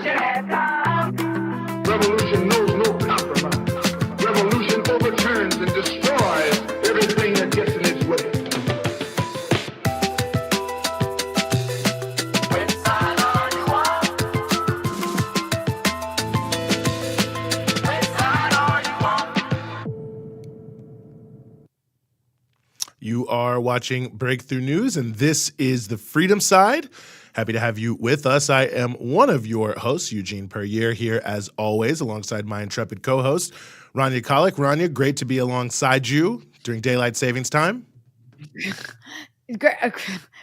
Revolution knows no compromise. Revolution overturns and destroys everything that gets in its way. Which side are you on? Which side are you on? You are watching Breakthrough News, and this is the Freedom Side. Happy to have you with us. I am one of your hosts, Eugene Perrier, here as always, alongside my intrepid co-host, Rania Khalek. Rania, great to be alongside you during daylight savings time.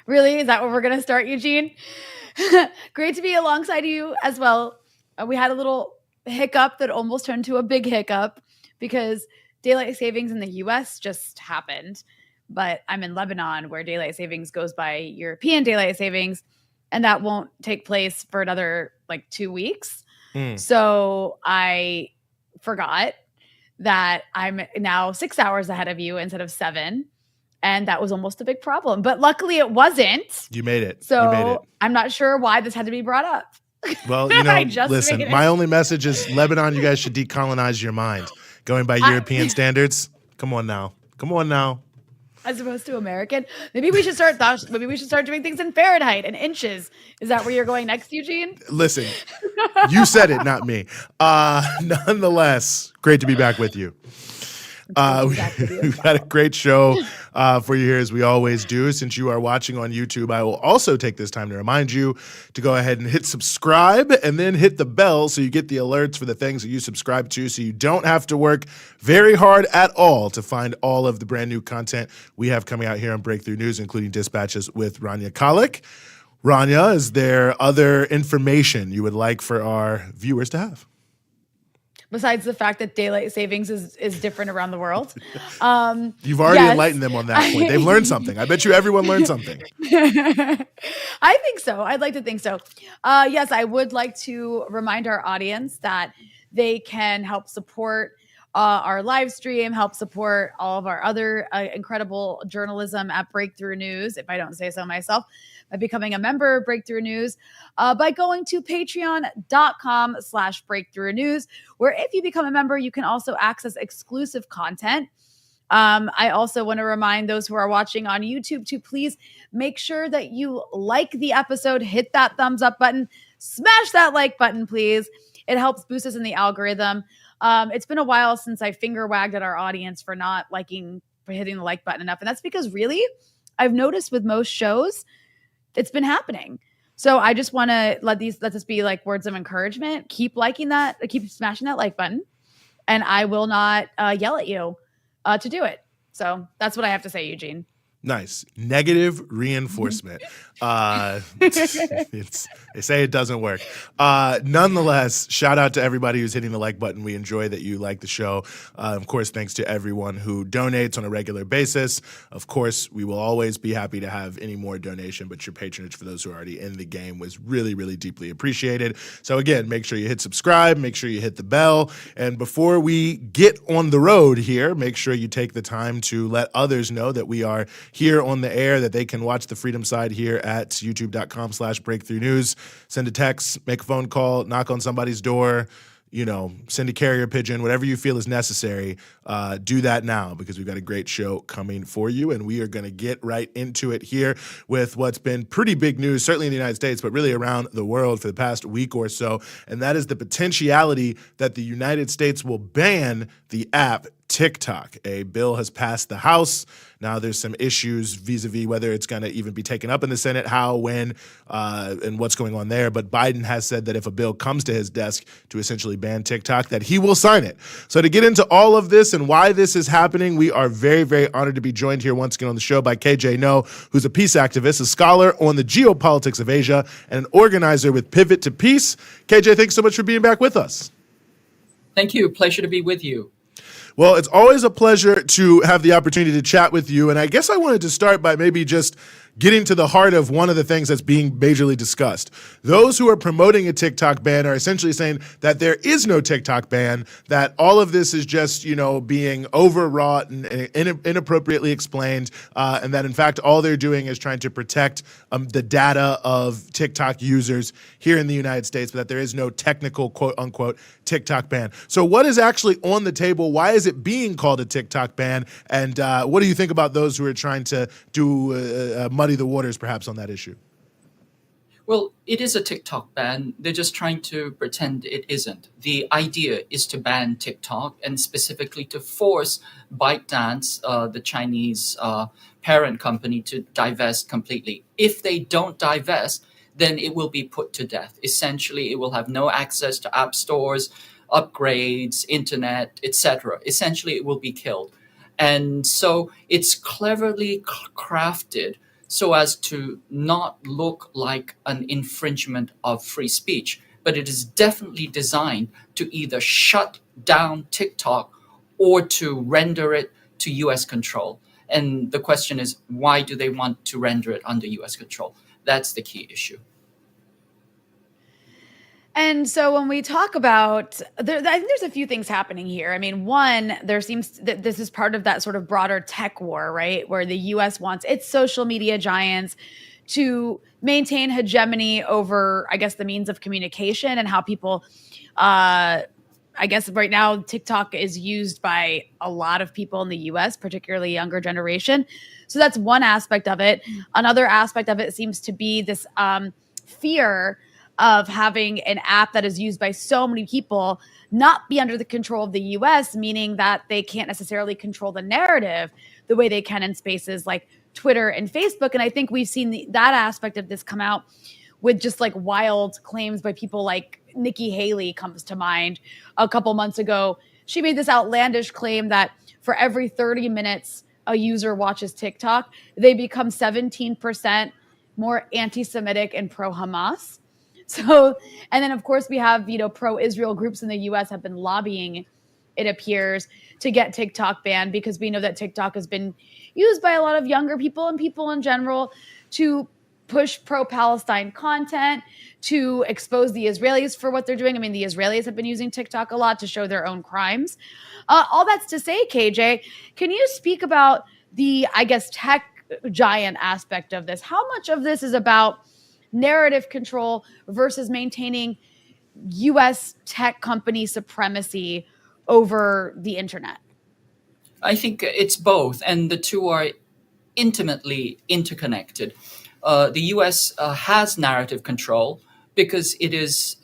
Really? Is that where we're going to start, Eugene? Great to be alongside you as well. We had a little hiccup that almost turned to a big hiccup because daylight savings in the U.S. just happened. But I'm in Lebanon, where daylight savings goes by European daylight savings, and that won't take place for another 2 weeks. So I forgot that I'm now 6 hours ahead of you instead of 7. And that was almost a big problem. But luckily it wasn't. You made it. So you made it. I'm not sure why this had to be brought up. Well, listen, my only message is Lebanon, you guys should decolonize your mind. Going by European standards. Come on now. As opposed to American. Maybe we should start doing things in Fahrenheit and inches. Is that where you're going next, Eugene? Listen, you said it, not me. Nonetheless, great to be back with you. We've got a great show for you here, as we always do. Since you are watching on YouTube, I will also take this time to remind you to go ahead and hit subscribe and then hit the bell so you get the alerts for the things that you subscribe to, so you don't have to work very hard at all to find all of the brand new content we have coming out here on Breakthrough News, including Dispatches with Rania Khalek. Rania, is there other information you would like for our viewers to have? Besides the fact that daylight savings is different around the world. You've already enlightened them on that point. They've learned something. I bet you everyone learned something. I think so. I'd like to think so. Yes, I would like to remind our audience that they can help support our live stream, help support all of our other incredible journalism at Breakthrough News, if I don't say so myself, by becoming a member of Breakthrough News, by going to patreon.com/Breakthrough News, where if you become a member, you can also access exclusive content. I also want to remind those who are watching on YouTube to please make sure that you like the episode, hit that thumbs up button, smash that like button, please. It helps boost us in the algorithm. It's been a while since I finger wagged at our audience for not hitting the like button enough. And that's because really, I've noticed with most shows, it's been happening. So I just want to let this be like words of encouragement. Keep liking that, keep smashing that like button, and I will not yell at you to do it. So that's what I have to say, Eugene. Nice. Negative reinforcement. They say it doesn't work. Nonetheless, shout out to everybody who's hitting the like button. We enjoy that you like the show. Of course, thanks to everyone who donates on a regular basis. Of course, we will always be happy to have any more donation, but your patronage for those who are already in the game was really, really deeply appreciated. So again, make sure you hit subscribe, make sure you hit the bell. And before we get on the road here, make sure you take the time to let others know that we are here on the air, that they can watch the Freedom Side here at youtube.com/Breakthrough News. Send a text, make a phone call, knock on somebody's door, send a carrier pigeon, whatever you feel is necessary. Do that now, because we've got a great show coming for you, and we are going to get right into it here with what's been pretty big news, certainly in the United States, but really around the world for the past week or so, and that is the potentiality that the United States will ban the app TikTok. A bill has passed the House. Now there's some issues vis-a-vis whether it's going to even be taken up in the Senate, how, when, and what's going on there. But Biden has said that if a bill comes to his desk to essentially ban TikTok, that he will sign it. So to get into all of this and why this is happening, we are very, very honored to be joined here once again on the show by KJ No, who's a peace activist, a scholar on the geopolitics of Asia, and an organizer with Pivot to Peace. KJ, thanks so much for being back with us. Thank you. Pleasure to be with you. Well, it's always a pleasure to have the opportunity to chat with you. And I guess I wanted to start by maybe just getting to the heart of one of the things that's being majorly discussed. Those who are promoting a TikTok ban are essentially saying that there is no TikTok ban, that all of this is just, being overwrought and inappropriately explained, and that in fact all they're doing is trying to protect the data of TikTok users here in the United States, but that there is no technical quote unquote TikTok ban. So what is actually on the table? Why is it being called a TikTok ban? And what do you think about those who are trying to do muddy the waters perhaps on that issue? Well, it is a TikTok ban. They're just trying to pretend it isn't. The idea is to ban TikTok and specifically to force ByteDance, the Chinese parent company, to divest completely. If they don't divest, then it will be put to death. Essentially, it will have no access to app stores, upgrades, internet, etc. Essentially, it will be killed. And so it's cleverly crafted so as to not look like an infringement of free speech, but it is definitely designed to either shut down TikTok or to render it to US control. And the question is, why do they want to render it under US control? That's the key issue. And so when we talk about, I think there's a few things happening here. I mean, one, there seems that this is part of that sort of broader tech war, right? Where the US wants its social media giants to maintain hegemony over, I guess, the means of communication and how people, I guess right now, TikTok is used by a lot of people in the US, particularly younger generation. So that's one aspect of it. Another aspect of it seems to be this fear of having an app that is used by so many people not be under the control of the US, meaning that they can't necessarily control the narrative the way they can in spaces like Twitter and Facebook. And I think we've seen that aspect of this come out with just like wild claims by people like Nikki Haley comes to mind a couple months ago. She made this outlandish claim that for every 30 minutes a user watches TikTok, they become 17% more anti-Semitic and pro-Hamas. So, and then of course we have, pro-Israel groups in the US have been lobbying, it appears, to get TikTok banned because we know that TikTok has been used by a lot of younger people and people in general to push pro-Palestine content, to expose the Israelis for what they're doing. I mean, the Israelis have been using TikTok a lot to show their own crimes. All that's to say, KJ, can you speak about the, I guess, tech giant aspect of this? How much of this is about narrative control versus maintaining U.S. tech company supremacy over the internet? I think it's both, and the two are intimately interconnected. The US has narrative control because it is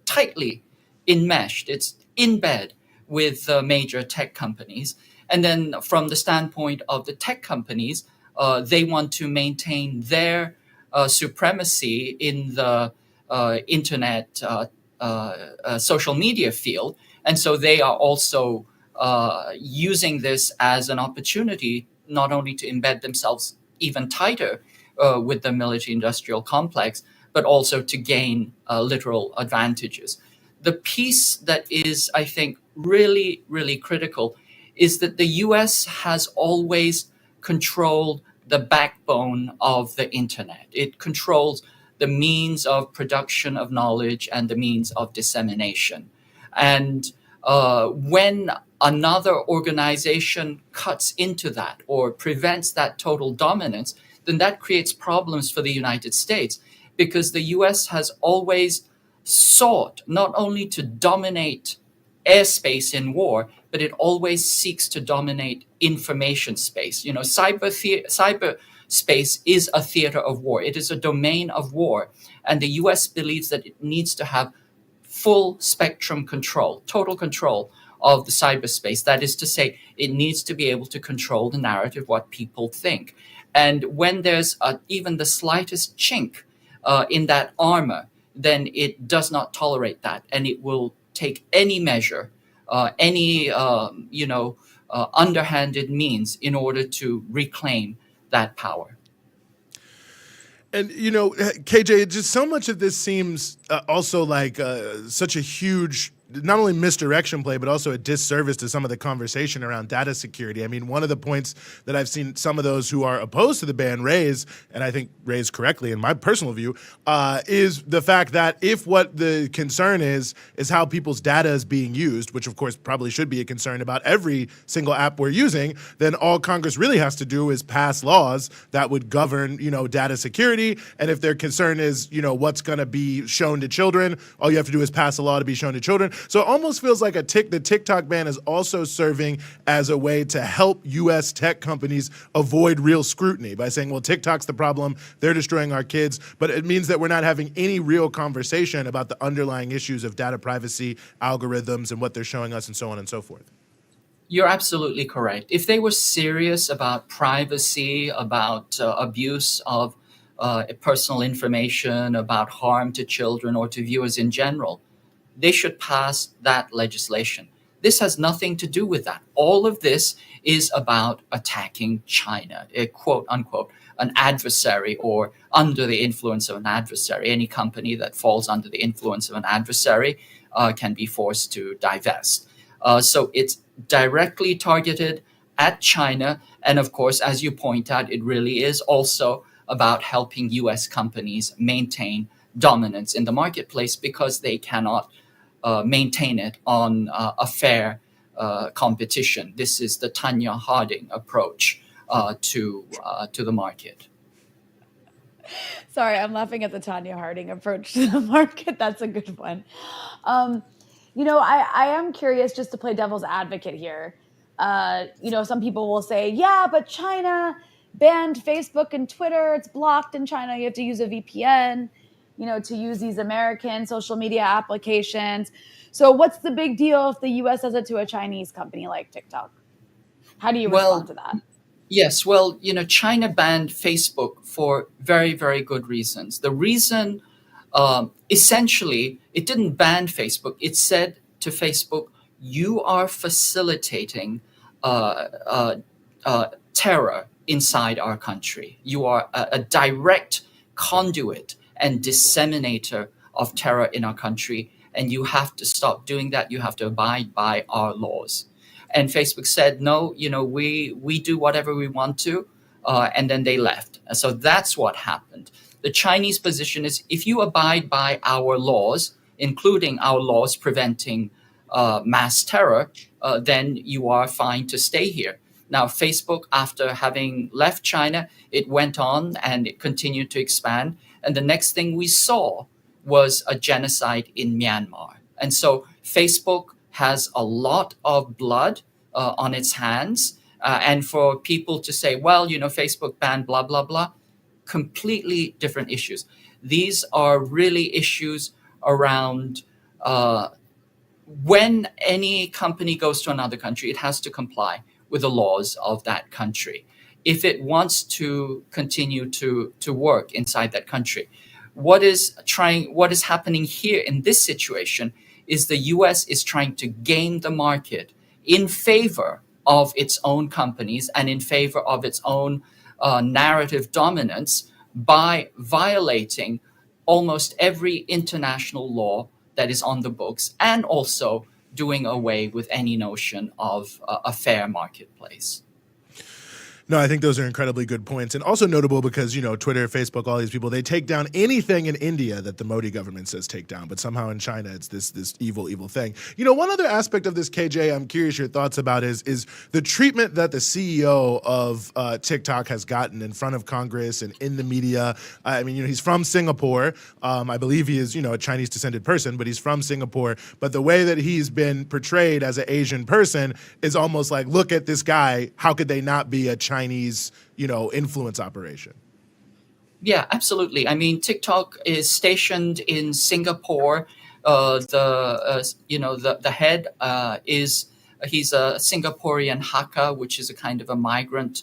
tightly enmeshed, it's in bed with major tech companies. And then from the standpoint of the tech companies, they want to maintain their supremacy in the internet social media field. And so they are also using this as an opportunity not only to embed themselves even tighter with the military-industrial complex, but also to gain literal advantages. The piece that is, I think, really, really critical is that the US has always controlled the backbone of the internet. It controls the means of production of knowledge and the means of dissemination. And when another organization cuts into that or prevents that total dominance, then that creates problems for the United States, because the US has always sought not only to dominate airspace in war, but it always seeks to dominate information space. Cyberspace is a theater of war. It is a domain of war. And the US believes that it needs to have full spectrum control, total control of the cyberspace. That is to say, it needs to be able to control the narrative, what people think. And when there's even the slightest chink in that armor, then it does not tolerate that. And it will take any measure, any underhanded means in order to reclaim that power. And, KJ, just so much of this seems also like such a huge not only misdirection play, but also a disservice to some of the conversation around data security. I mean, one of the points that I've seen some of those who are opposed to the ban raise, and I think raise correctly in my personal view, is the fact that if what the concern is how people's data is being used, which of course probably should be a concern about every single app we're using, then all Congress really has to do is pass laws that would govern, data security. And if their concern is, what's going to be shown to children, all you have to do is pass a law to be shown to children. So it almost feels like the TikTok ban is also serving as a way to help U.S. tech companies avoid real scrutiny by saying, well, TikTok's the problem, they're destroying our kids, but it means that we're not having any real conversation about the underlying issues of data privacy, algorithms, and what they're showing us, and so on and so forth. You're absolutely correct. If they were serious about privacy, about abuse of personal information, about harm to children or to viewers in general, they should pass that legislation. This has nothing to do with that. All of this is about attacking China, a quote unquote, an adversary or under the influence of an adversary. Any company that falls under the influence of an adversary can be forced to divest. So it's directly targeted at China. And of course, as you point out, it really is also about helping US companies maintain dominance in the marketplace because they cannot maintain it on a fair competition. This is the Tanya Harding approach to the market. Sorry, I'm laughing at the Tanya Harding approach to the market. That's a good one. I am curious, just to play devil's advocate here. Some people will say, yeah, but China banned Facebook and Twitter. It's blocked in China. You have to use a VPN, to use these American social media applications. So what's the big deal if the U.S. does it to a Chinese company like TikTok? How do you respond to that? Yes, China banned Facebook for very, very good reasons. The reason, essentially, it didn't ban Facebook. It said to Facebook, you are facilitating terror inside our country. You are a direct conduit and disseminator of terror in our country, and you have to stop doing that. You have to abide by our laws. And Facebook said, no, we do whatever we want to, and then they left. And so that's what happened. The Chinese position is, if you abide by our laws, including our laws preventing mass terror, then you are fine to stay here. Now, Facebook, after having left China, it went on and it continued to expand. And the next thing we saw was a genocide in Myanmar. And so Facebook has a lot of blood on its hands. And for people to say, well, Facebook banned blah, blah, blah, completely different issues. These are really issues around when any company goes to another country, it has to comply with the laws of that country if it wants to continue to work inside that country. What is happening here in this situation is the US is trying to game the market in favor of its own companies and in favor of its own narrative dominance by violating almost every international law that is on the books and also doing away with any notion of a fair marketplace. No, I think those are incredibly good points, and also notable because, Twitter, Facebook, all these people, they take down anything in India that the Modi government says take down, but somehow in China it's this evil thing. One other aspect of this, KJ, I'm curious your thoughts about is the treatment that the CEO of TikTok has gotten in front of Congress and in the media. I mean, he's from Singapore. I believe he is, a Chinese descended person, but he's from Singapore. But the way that he's been portrayed as an Asian person is almost like, look at this guy. How could they not be a Chinese, influence operation? Yeah, absolutely. I mean, TikTok is stationed in Singapore. The head he's a Singaporean Hakka, which is a kind of a migrant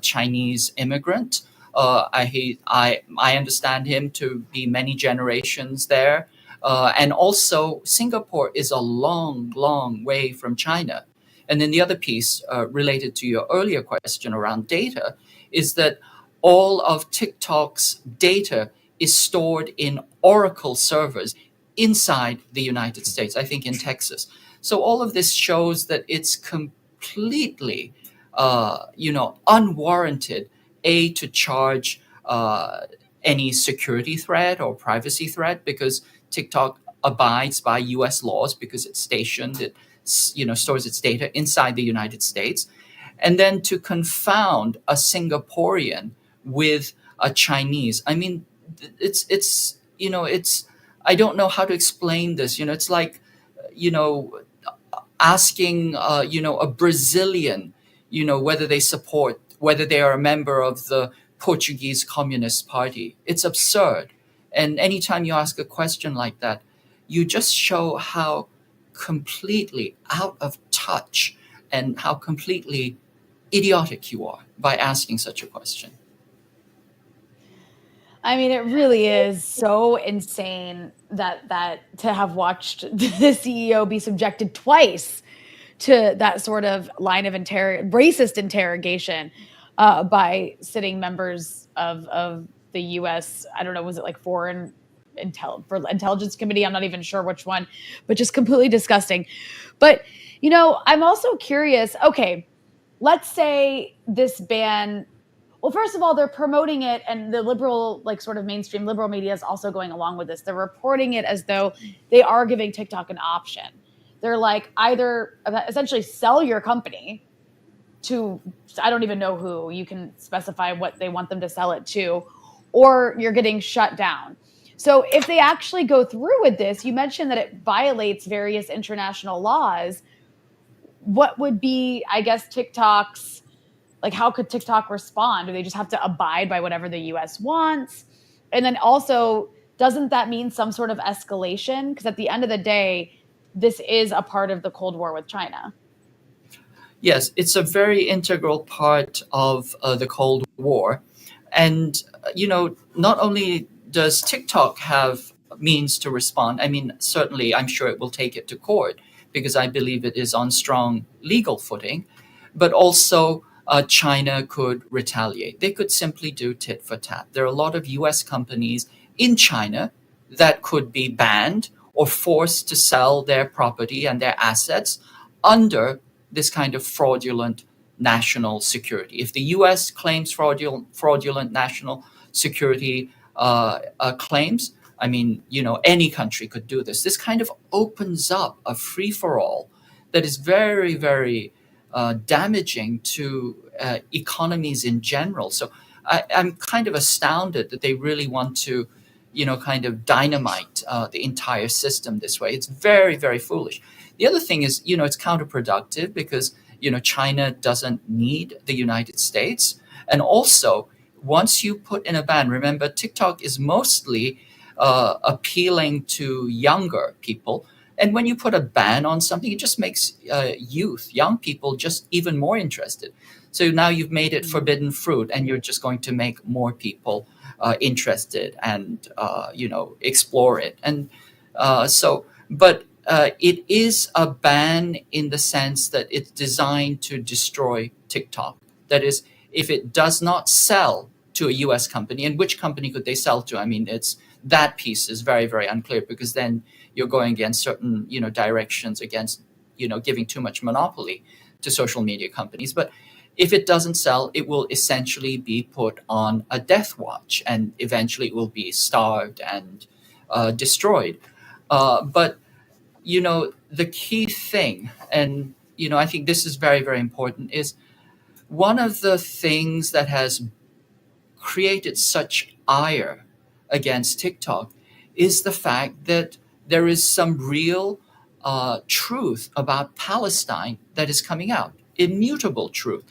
Chinese immigrant. I understand him to be many generations there. And also, Singapore is a long, long way from China. And then the other piece related to your earlier question around data is that all of TikTok's data is stored in Oracle servers inside the United States, I think in Texas. So all of this shows that it's completely, unwarranted, to charge any security threat or privacy threat, because TikTok abides by U.S. laws because it's stationed, stores its data inside the United States, and then to confound a Singaporean with a Chinese. I mean, it's I don't know how to explain this. It's like, asking, a Brazilian, whether they are a member of the Portuguese Communist Party. It's absurd. And anytime you ask a question like that, you just show how completely out of touch and how completely idiotic you are by asking such a question. I mean, it really is so insane that to have watched the CEO be subjected twice to that sort of line of racist interrogation by sitting members of the U.S. I don't know, was it like foreign intelligence committee? I'm not even sure which one, but just completely disgusting. But I'm also curious. Okay, let's say this ban. Well, first of all, they're promoting it, and the liberal, sort of mainstream liberal media is also going along with this. They're reporting it as though they are giving TikTok an option. They're like, either essentially sell your company to, I don't even know who, you can specify what they want them to sell it to, or you're getting shut down. So if they actually go through with this, you mentioned that it violates various international laws. What would be, I guess, TikTok's, how could TikTok respond? Do they just have to abide by whatever the U.S. wants? And then also, doesn't that mean some sort of escalation? Because at the end of the day, this is a part of the Cold War with China. Yes, it's a very integral part of the Cold War. And, not only does TikTok have means to respond, I mean, certainly I'm sure it will take it to court because I believe it is on strong legal footing, but also China could retaliate. They could simply do tit for tat. There are a lot of US companies in China that could be banned or forced to sell their property and their assets under this kind of fraudulent national security. If the US claims fraudulent national security claims, I mean, any country could do this. This kind of opens up a free-for-all that is very, very damaging to economies in general. So I'm kind of astounded that they really want to, kind of dynamite the entire system this way. It's very, very foolish. The other thing is, it's counterproductive because, China doesn't need the United States. And also, once you put in a ban, remember, TikTok is mostly appealing to younger people. And when you put a ban on something, it just makes young people just even more interested. So now you've made it forbidden fruit, and you're just going to make more people interested and, explore it. And it is a ban in the sense that it's designed to destroy TikTok. That is, if it does not sell to a U.S. company, and which company could they sell to? I mean, that piece is very, very unclear because then you're going against certain, directions against, giving too much monopoly to social media companies. But if it doesn't sell, it will essentially be put on a death watch, and eventually it will be starved and destroyed. But the key thing, and, I think this is very, very important, is one of the things that has created such ire against TikTok is the fact that there is some real truth about Palestine that is coming out. Immutable truth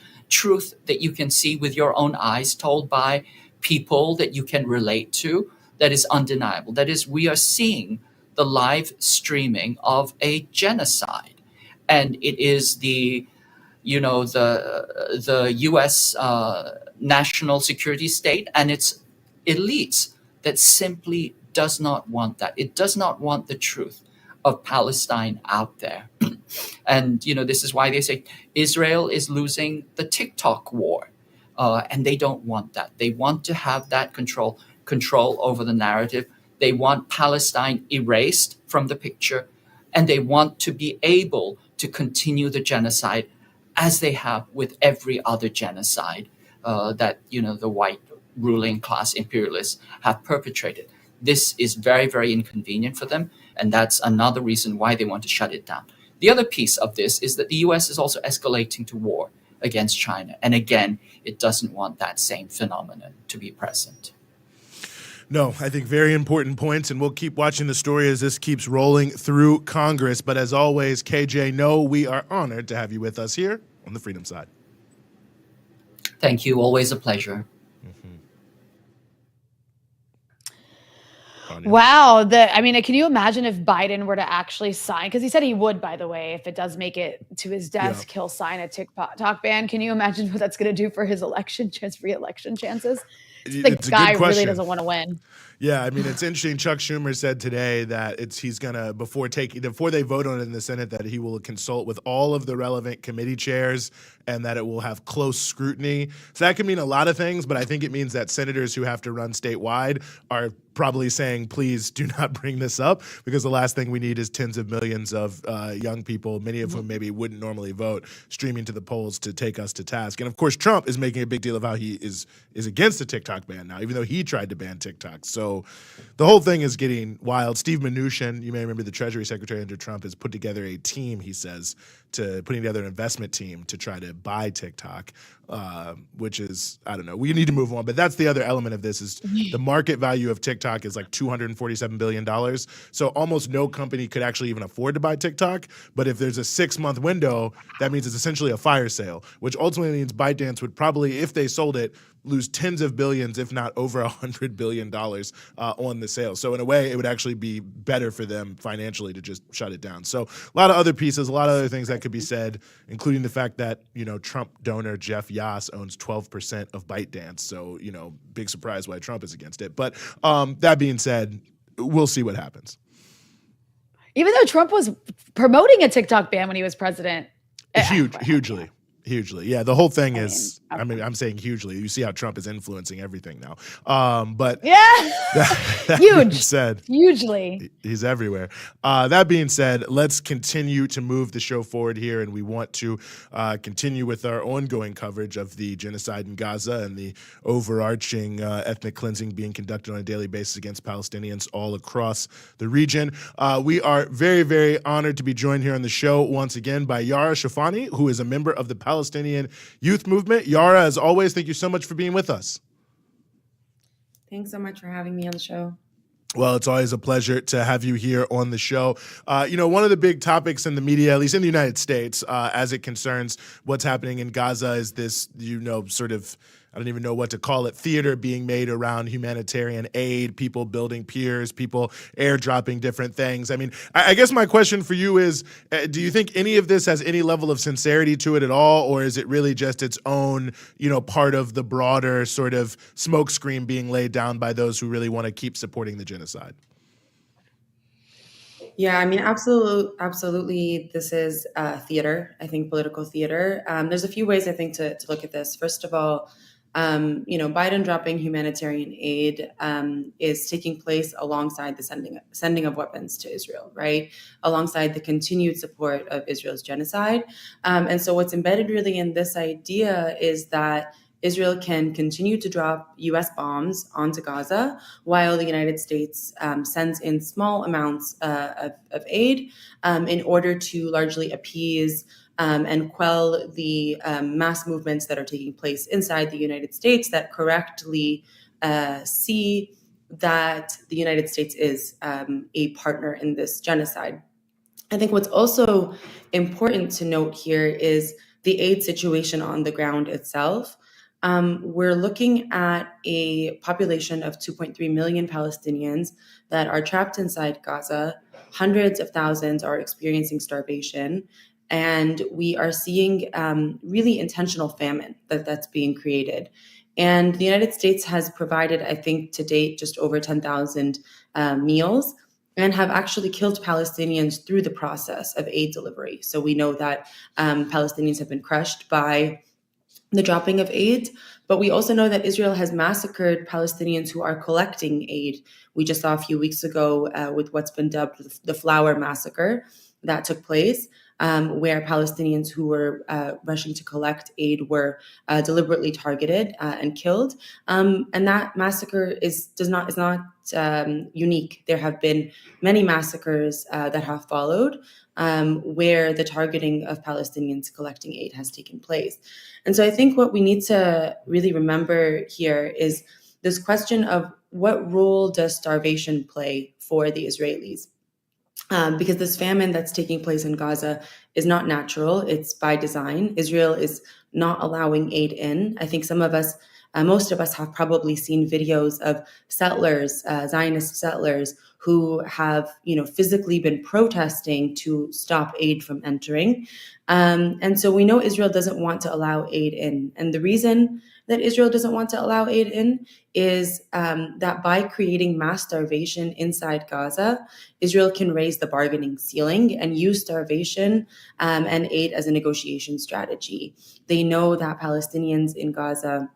that you can see with your own eyes, told by people that you can relate to, that is undeniable. That is, we are seeing the live streaming of a genocide. And it is the U.S. National security state and its elites that simply does not want that. It does not want the truth of Palestine out there. And, this is why they say Israel is losing the TikTok war. And they don't want that. They want to have that control over the narrative They want Palestine erased from the picture, and they want to be able to continue the genocide as they have with every other genocide that the white ruling class imperialists have perpetrated. This is very, very inconvenient for them, and that's another reason why they want to shut it down. The other piece of this is that the US is also escalating to war against China. And again, it doesn't want that same phenomenon to be present. No, I think very important points, and we'll keep watching the story as this keeps rolling through Congress. But as always, KJ, we are honored to have you with us here on the Freedom Side. Thank you. Always a pleasure. Wow. Can you imagine if Biden were to actually sign? Because he said he would, by the way, if it does make it to his desk, he'll sign a TikTok ban. Can you imagine what that's going to do for his re-election chances? The guy really doesn't want to win. Yeah, it's interesting. Chuck Schumer said today that he's gonna before they vote on it in the Senate, that he will consult with all of the relevant committee chairs and that it will have close scrutiny. So that could mean a lot of things, but I think it means that senators who have to run statewide are probably saying, please do not bring this up, because the last thing we need is tens of millions of young people, many of whom maybe wouldn't normally vote, streaming to the polls to take us to task. And of course, Trump is making a big deal of how he is against the TikTok ban now, even though he tried to ban TikTok. So the whole thing is getting wild. Steve Mnuchin, you may remember the Treasury Secretary under Trump, has put together a team, he says, putting together an investment team to try to buy TikTok, which is, I don't know, we need to move on. But that's the other element of this is the market value of TikTok is like $247 billion. So almost no company could actually even afford to buy TikTok. But if there's a 6-month window, that means it's essentially a fire sale, which ultimately means ByteDance would probably, if they sold it, lose tens of billions, if not over $100 billion on the sale. So in a way, it would actually be better for them financially to just shut it down. So a lot of other pieces, a lot of other things that could be said, including the fact that, Trump donor Jeff Yass owns 12% of ByteDance. So, big surprise why Trump is against it. But that being said, we'll see what happens. Even though Trump was promoting a TikTok ban when he was president. Hugely. Yeah, the whole thing is, I'm saying hugely. You see how Trump is influencing everything now. But yeah, that huge. Said, hugely. He's everywhere. That being said, let's continue to move the show forward here, and we want to continue with our ongoing coverage of the genocide in Gaza and the overarching ethnic cleansing being conducted on a daily basis against Palestinians all across the region. We are very, very honored to be joined here on the show once again by Yara Shoufani, who is a member of the Palestinian Youth Movement. Yara, as always, thank you so much for being with us. Thanks so much for having me on the show. Well, it's always a pleasure to have you here on the show. One of the big topics in the media, at least in the United States, as it concerns what's happening in Gaza, is this, sort of, I don't even know what to call it, theater being made around humanitarian aid, people building piers, people airdropping different things. I guess my question for you is, do you think any of this has any level of sincerity to it at all, or is it really just its own, part of the broader sort of smokescreen being laid down by those who really want to keep supporting the genocide? Yeah, absolutely. This is theater, I think, political theater. There's a few ways, I think, to look at this. First of all, Biden dropping humanitarian aid is taking place alongside the sending of weapons to Israel, right? Alongside the continued support of Israel's genocide. And so what's embedded really in this idea is that Israel can continue to drop U.S. bombs onto Gaza while the United States sends in small amounts of aid in order to largely appease and quell the mass movements that are taking place inside the United States that correctly see that the United States is a partner in this genocide. I think what's also important to note here is the aid situation on the ground itself. We're looking at a population of 2.3 million Palestinians that are trapped inside Gaza. Hundreds of thousands are experiencing starvation. And we are seeing really intentional famine that's being created. And the United States has provided, I think, to date, just over 10,000 meals and have actually killed Palestinians through the process of aid delivery. So we know that Palestinians have been crushed by the dropping of aid, but we also know that Israel has massacred Palestinians who are collecting aid. We just saw a few weeks ago with what's been dubbed the Flower Massacre that took place, where Palestinians who were rushing to collect aid were deliberately targeted and killed. And that massacre is not unique. There have been many massacres that have followed, where the targeting of Palestinians collecting aid has taken place. And so I think what we need to really remember here is this question of what role does starvation play for the Israelis? Because this famine that's taking place in Gaza is not natural, it's by design. Israel is not allowing aid in. I think most of us have probably seen videos of settlers, Zionist settlers, who have, physically been protesting to stop aid from entering. And so we know Israel doesn't want to allow aid in. And the reason that Israel doesn't want to allow aid in is that by creating mass starvation inside Gaza, Israel can raise the bargaining ceiling and use starvation and aid as a negotiation strategy. They know that Palestinians in Gaza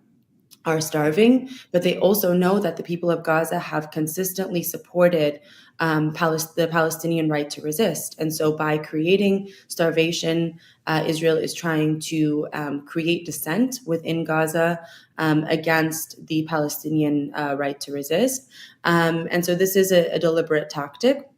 are starving, but they also know that the people of Gaza have consistently supported the Palestinian right to resist. And so by creating starvation, Israel is trying to create dissent within Gaza against the Palestinian right to resist. And so this is a deliberate tactic.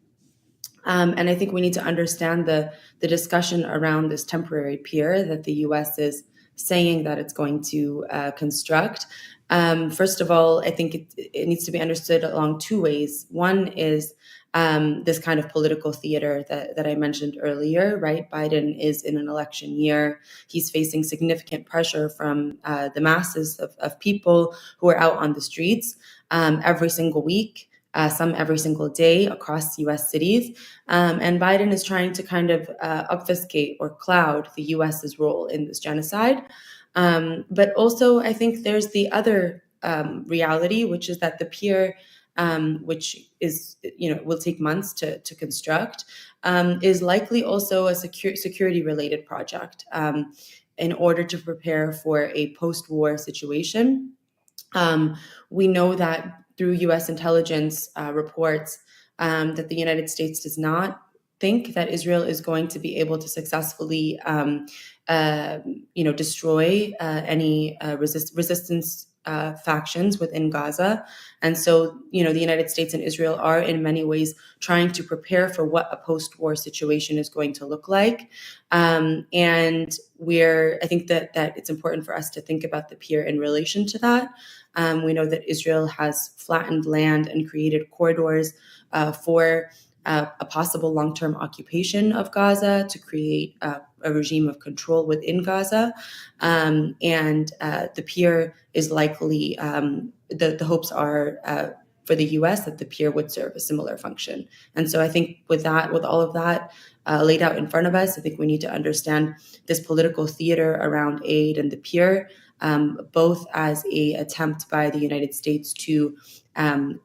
And I think we need to understand the discussion around this temporary pier that the U.S. is saying that it's going to construct. First of all, I think it needs to be understood along two ways. One is this kind of political theater that I mentioned earlier, right? Biden is in an election year. He's facing significant pressure from the masses of people who are out on the streets every single week. Some every single day across U.S. cities. And Biden is trying to kind of obfuscate or cloud the U.S.'s role in this genocide. But also, I think there's the other reality, which is that the pier, which is, will take months to construct, is likely also a security-related project in order to prepare for a post-war situation. We know that through U.S. intelligence reports that the United States does not think that Israel is going to be able to successfully, destroy any resistance factions within Gaza. And so, the United States and Israel are in many ways trying to prepare for what a post-war situation is going to look like. And I think that it's important for us to think about the pier in relation to that. We know that Israel has flattened land and created corridors for a possible long-term occupation of Gaza to create a regime of control within Gaza. And the pier is likely, the hopes are for the U.S. that the pier would serve a similar function. And so I think with all of that laid out in front of us, I think we need to understand this political theater around aid and the pier, both as an attempt by the United States to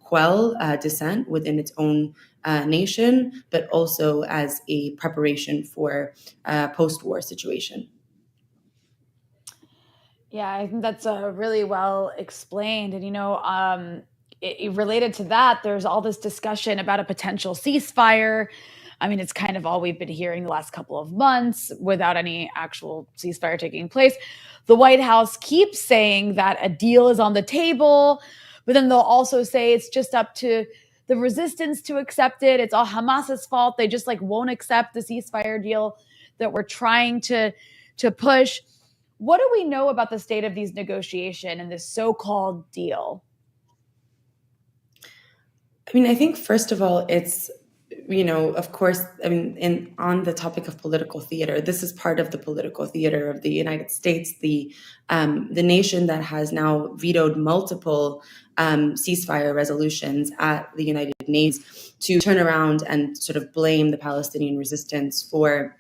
quell dissent within its own nation, but also as a preparation for a post-war situation. Yeah, I think that's really well explained. And, related to that, there's all this discussion about a potential ceasefire. I mean, it's kind of all we've been hearing the last couple of months without any actual ceasefire taking place. The White House keeps saying that a deal is on the table, but then they'll also say it's just up to the resistance to accept it. It's all Hamas's fault. They just won't accept the ceasefire deal that we're trying to push. What do we know about the state of these negotiations and this so-called deal? I mean, I think first of all, it's, of course, on the topic of political theater, this is part of the political theater of the United States, the nation that has now vetoed multiple ceasefire resolutions at the United Nations to turn around and sort of blame the Palestinian resistance for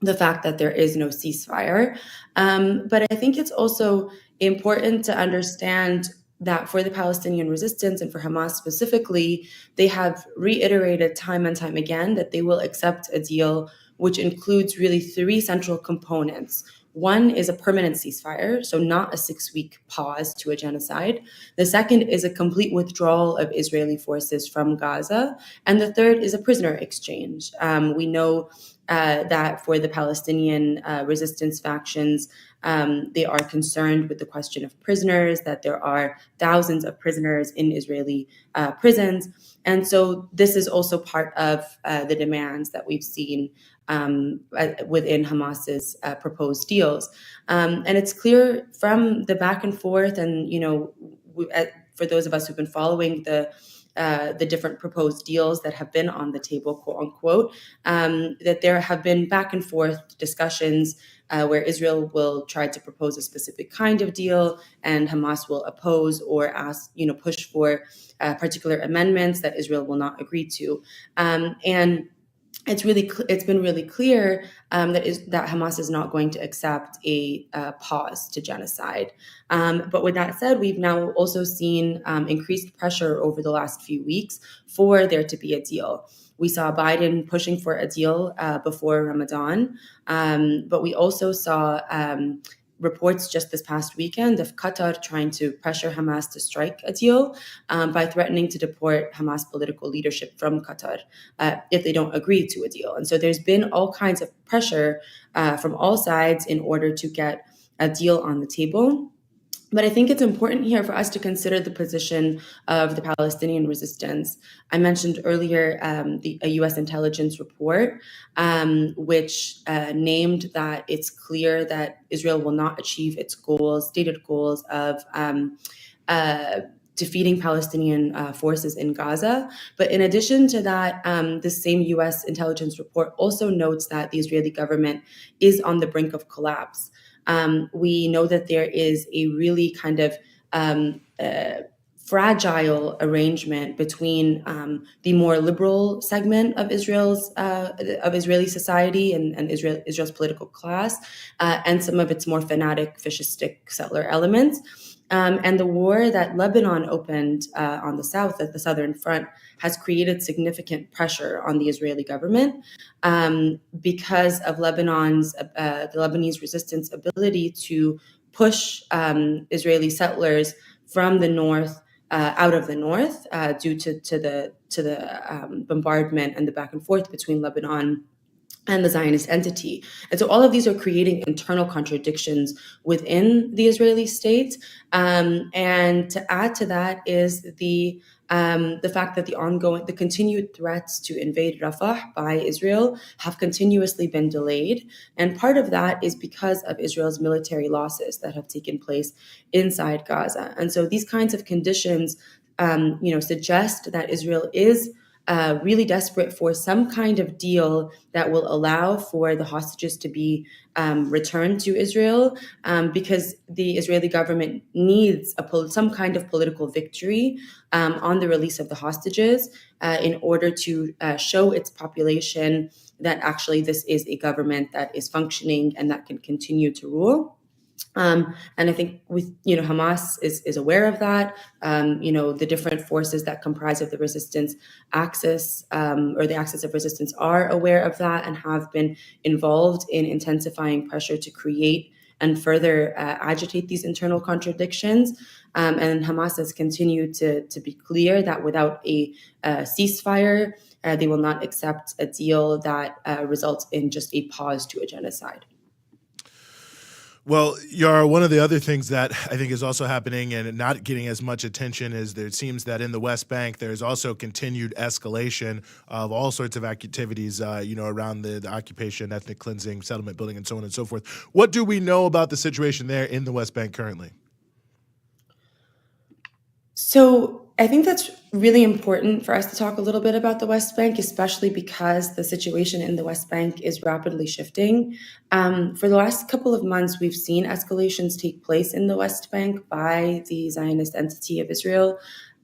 the fact that there is no ceasefire. But I think it's also important to understand that for the Palestinian resistance and for Hamas specifically, they have reiterated time and time again that they will accept a deal which includes really three central components. One is a permanent ceasefire, so not a 6-week pause to a genocide. The second is a complete withdrawal of Israeli forces from Gaza. And the third is a prisoner exchange. We know that for the Palestinian resistance factions, they are concerned with the question of prisoners, that there are thousands of prisoners in Israeli prisons. And so this is also part of the demands that we've seen within Hamas's proposed deals. And it's clear from the back and forth, and, for those of us who've been following the different proposed deals that have been on the table, quote unquote, that there have been back and forth discussions where Israel will try to propose a specific kind of deal and Hamas will oppose or push for particular amendments that Israel will not agree to. And it's been really clear that Hamas is not going to accept a pause to genocide. But with that said, we've now also seen increased pressure over the last few weeks for there to be a deal. We saw Biden pushing for a deal before Ramadan, but we also saw reports just this past weekend of Qatar trying to pressure Hamas to strike a deal by threatening to deport Hamas political leadership from Qatar if they don't agree to a deal. And so there's been all kinds of pressure from all sides in order to get a deal on the table. But I think it's important here for us to consider the position of the Palestinian resistance. I mentioned earlier a U.S. intelligence report, which named that it's clear that Israel will not achieve its stated goals of defeating Palestinian forces in Gaza. But in addition to that, this same U.S. intelligence report also notes that the Israeli government is on the brink of collapse. We know that there is a really kind of fragile arrangement between the more liberal segment of Israeli society and Israel's political class, and some of its more fanatic, fascistic settler elements. And the war that Lebanon opened on the south, at the southern front, has created significant pressure on the Israeli government because of the Lebanese resistance ability to push Israeli settlers from the north out of the north due to the bombardment and the back and forth between Lebanon and the Zionist entity. And so all of these are creating internal contradictions within the Israeli state. And to add to that is the fact that the continued threats to invade Rafah by Israel have continuously been delayed. And part of that is because of Israel's military losses that have taken place inside Gaza. And so these kinds of conditions, suggest that Israel is really desperate for some kind of deal that will allow for the hostages to be returned to Israel, because the Israeli government needs some kind of political victory on the release of the hostages in order to show its population that actually this is a government that is functioning and that can continue to rule. And I think Hamas is aware of that. The different forces that comprise of the resistance axis or the axis of resistance are aware of that and have been involved in intensifying pressure to create and further agitate these internal contradictions. And Hamas has continued to be clear that without a ceasefire, they will not accept a deal that results in just a pause to a genocide. Well, Yara, one of the other things that I think is also happening and not getting as much attention is there seems that in the West Bank, there's also continued escalation of all sorts of activities, around the occupation, ethnic cleansing, settlement building, and so on and so forth. What do we know about the situation there in the West Bank currently? So I think that's really important for us to talk a little bit about the West Bank, especially because the situation in the West Bank is rapidly shifting. For the last couple of months, we've seen escalations take place in the West Bank by the Zionist entity of Israel,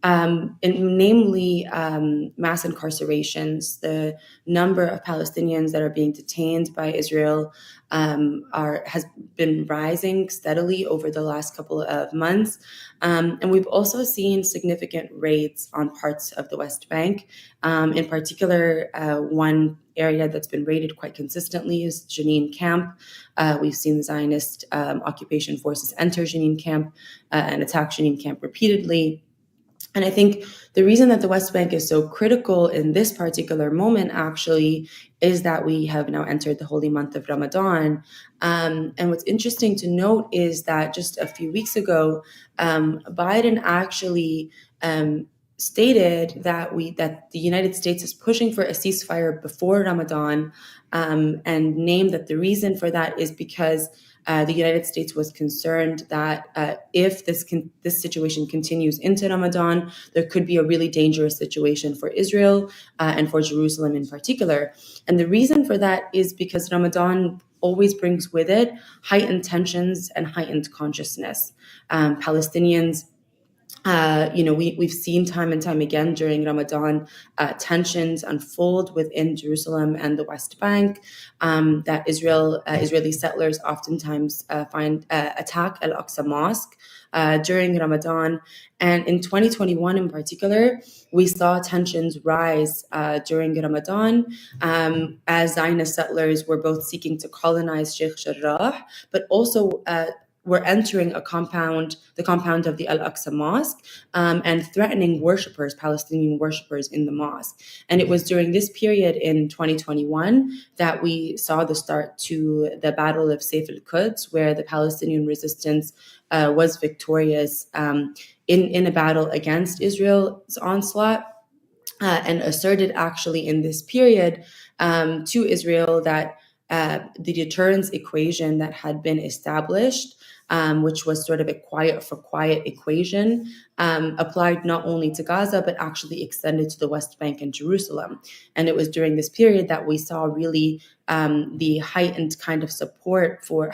namely mass incarcerations. The number of Palestinians that are being detained by Israel has been rising steadily over the last couple of months. And we've also seen significant raids on parts of the West Bank. In particular, one area that's been raided quite consistently is Jenin camp. We've seen the Zionist occupation forces enter Jenin camp and attack Jenin camp repeatedly. And I think the reason that the West Bank is so critical in this particular moment actually is that we have now entered the holy month of Ramadan. And what's interesting to note is that just a few weeks ago, Biden actually stated that the United States is pushing for a ceasefire before Ramadan, and named that the reason for that is because the United States was concerned that if this situation continues into Ramadan, there could be a really dangerous situation for Israel and for Jerusalem in particular. And the reason for that is because Ramadan always brings with it heightened tensions and heightened consciousness. Palestinians, we've seen time and time again during Ramadan tensions unfold within Jerusalem and the West Bank. That Israeli settlers oftentimes attack Al-Aqsa Mosque during Ramadan. And in 2021 in particular, we saw tensions rise during Ramadan as Zionist settlers were both seeking to colonize Sheikh Jarrah, but also were entering the compound of the Al-Aqsa Mosque and threatening Palestinian worshippers in the mosque. And it was during this period in 2021 that we saw the start to the Battle of Saif al-Quds, where the Palestinian resistance was victorious in a battle against Israel's onslaught, and asserted actually in this period to Israel that the deterrence equation that had been established, which was sort of a quiet for quiet equation, applied not only to Gaza, but actually extended to the West Bank and Jerusalem. And it was during this period that we saw really the heightened support for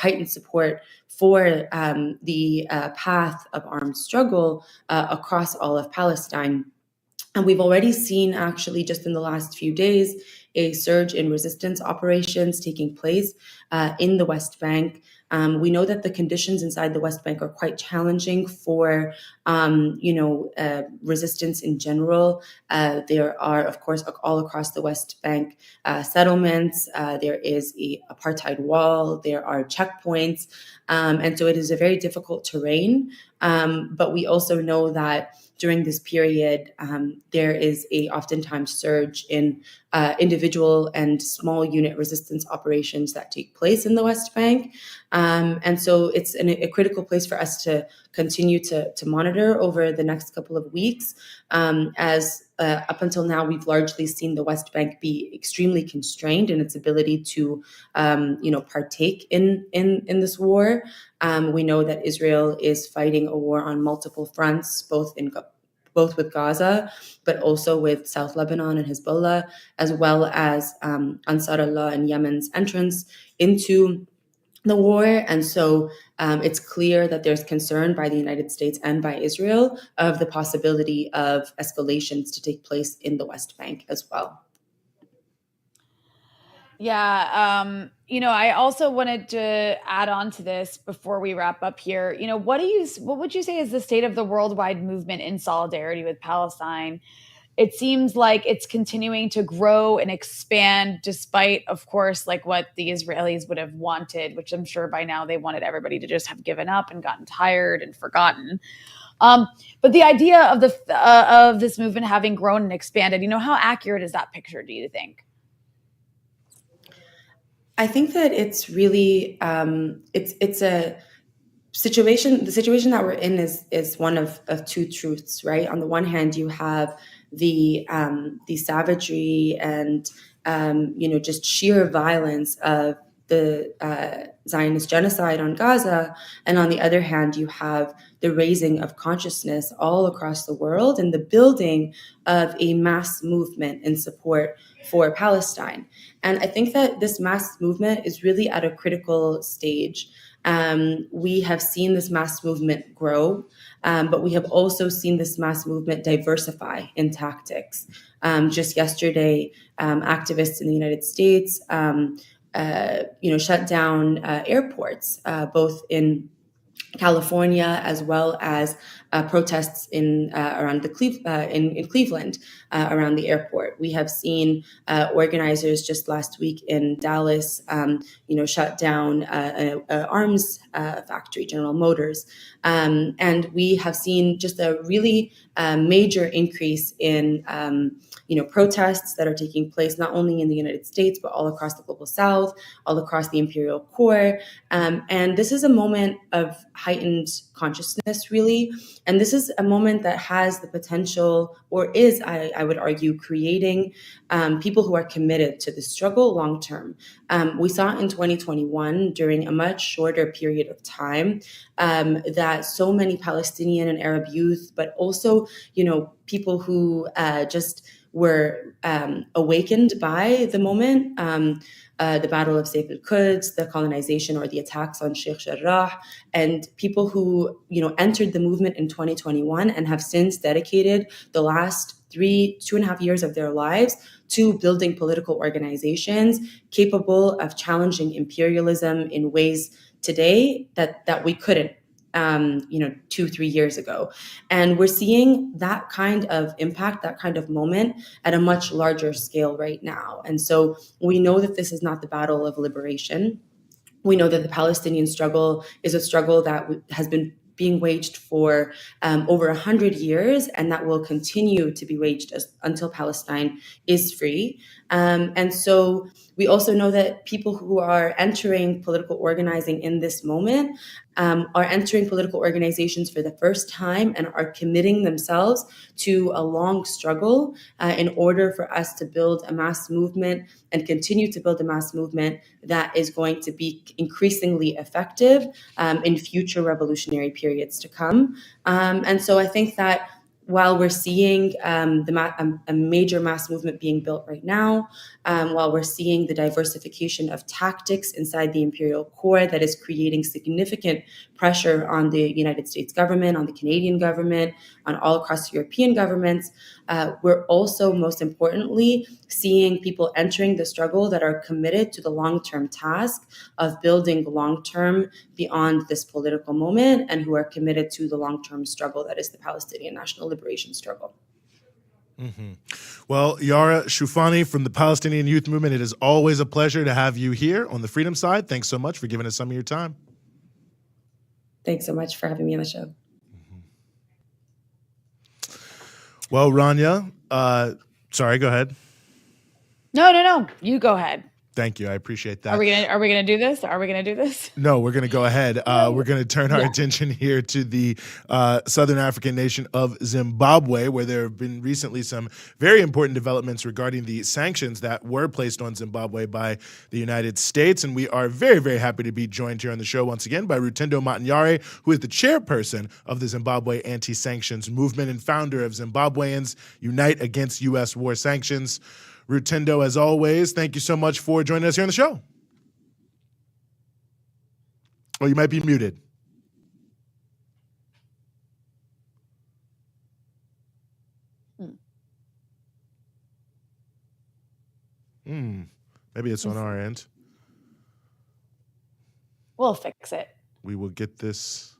the path of armed struggle across all of Palestine. And we've already seen, actually, just in the last few days, a surge in resistance operations taking place in the West Bank. We know that the conditions inside the West Bank are quite challenging for, resistance in general. There are, of course, all across the West Bank settlements. There is a apartheid wall. There are checkpoints. And so it is a very difficult terrain. But we also know that during this period, there is oftentimes surge in individual and small unit resistance operations that take place in the West Bank. And so it's a critical place for us to continue to monitor over the next couple of weeks, as up until now, we've largely seen the West Bank be extremely constrained in its ability to, partake in this war. We know that Israel is fighting a war on multiple fronts, both with Gaza, but also with South Lebanon and Hezbollah, as well as Ansar Allah and Yemen's entrance into the war. And so it's clear that there's concern by the United States and by Israel of the possibility of escalations to take place in the West Bank as well. Yeah. I also wanted to add on to this before we wrap up here. What would you say is the state of the worldwide movement in solidarity with Palestine? It seems like it's continuing to grow and expand despite, of course, like what the Israelis would have wanted, which I'm sure by now they wanted everybody to just have given up and gotten tired and forgotten. But the idea of of this movement having grown and expanded, how accurate is that picture, do you think? I think that it's really it's a situation. The situation that we're in is one of two truths, right? On the one hand, you have the savagery and just sheer violence of the Zionist genocide on Gaza, and on the other hand, you have the raising of consciousness all across the world and the building of a mass movement in support for Palestine. And I think that this mass movement is really at a critical stage. We have seen this mass movement grow, but we have also seen this mass movement diversify in tactics. Just yesterday, activists in the United States shut down airports, both in California, as well as protests in around in Cleveland around the airport. We have seen organizers just last week in Dallas, shut down an arms factory, General Motors, and we have seen just a really major increase in protests that are taking place not only in the United States but all across the global South, all across the imperial core. And this is a moment of heightened consciousness, really. And this is a moment that has the potential, or is, I would argue, creating people who are committed to the struggle long term. We saw in 2021, during a much shorter period of time, that so many Palestinian and Arab youth, but also, people who just were awakened by the moment, the Battle of Saif al-Quds, the colonization or the attacks on Sheikh Jarrah, and people who, entered the movement in 2021 and have since dedicated the last 2.5 years of their lives to building political organizations capable of challenging imperialism in ways today that we couldn't 2-3 years ago. And we're seeing that kind of impact, that kind of moment at a much larger scale right now. And so we know that this is not the battle of liberation. We know that the Palestinian struggle is a struggle that has been being waged for over 100 years, and that will continue to be waged until Palestine is free. And so we also know that people who are entering political organizing in this moment are entering political organizations for the first time and are committing themselves to a long struggle in order for us to build a mass movement and continue to build a mass movement that is going to be increasingly effective in future revolutionary periods to come. And so I think that while we're seeing a major mass movement being built right now, while we're seeing the diversification of tactics inside the imperial core that is creating significant pressure on the United States government, on the Canadian government, on all across European governments, we're also, most importantly, seeing people entering the struggle that are committed to the long-term task of building long-term beyond this political moment, and who are committed to the long-term struggle that is the Palestinian national liberation struggle. Mm-hmm. Well, Yara Shoufani from the Palestinian Youth Movement, it is always a pleasure to have you here on the Freedom Side. Thanks so much for giving us some of your time. Thanks so much for having me on the show. Well, Rania, sorry, go ahead. No. You go ahead. Thank you. I appreciate that. Are we gonna do this? Are we gonna do this? No, we're going to go ahead. We're going to turn our attention here to the southern African nation of Zimbabwe, where there have been recently some very important developments regarding the sanctions that were placed on Zimbabwe by the United States. And we are very, very happy to be joined here on the show once again by Rutendo Matanyare, who is the chairperson of the Zimbabwe Anti-Sanctions Movement and founder of Zimbabweans Unite Against U.S. War Sanctions. Rutendo, as always, thank you so much for joining us here on the show. Oh, you might be muted. Maybe it's on our end. We'll fix it. We will get this.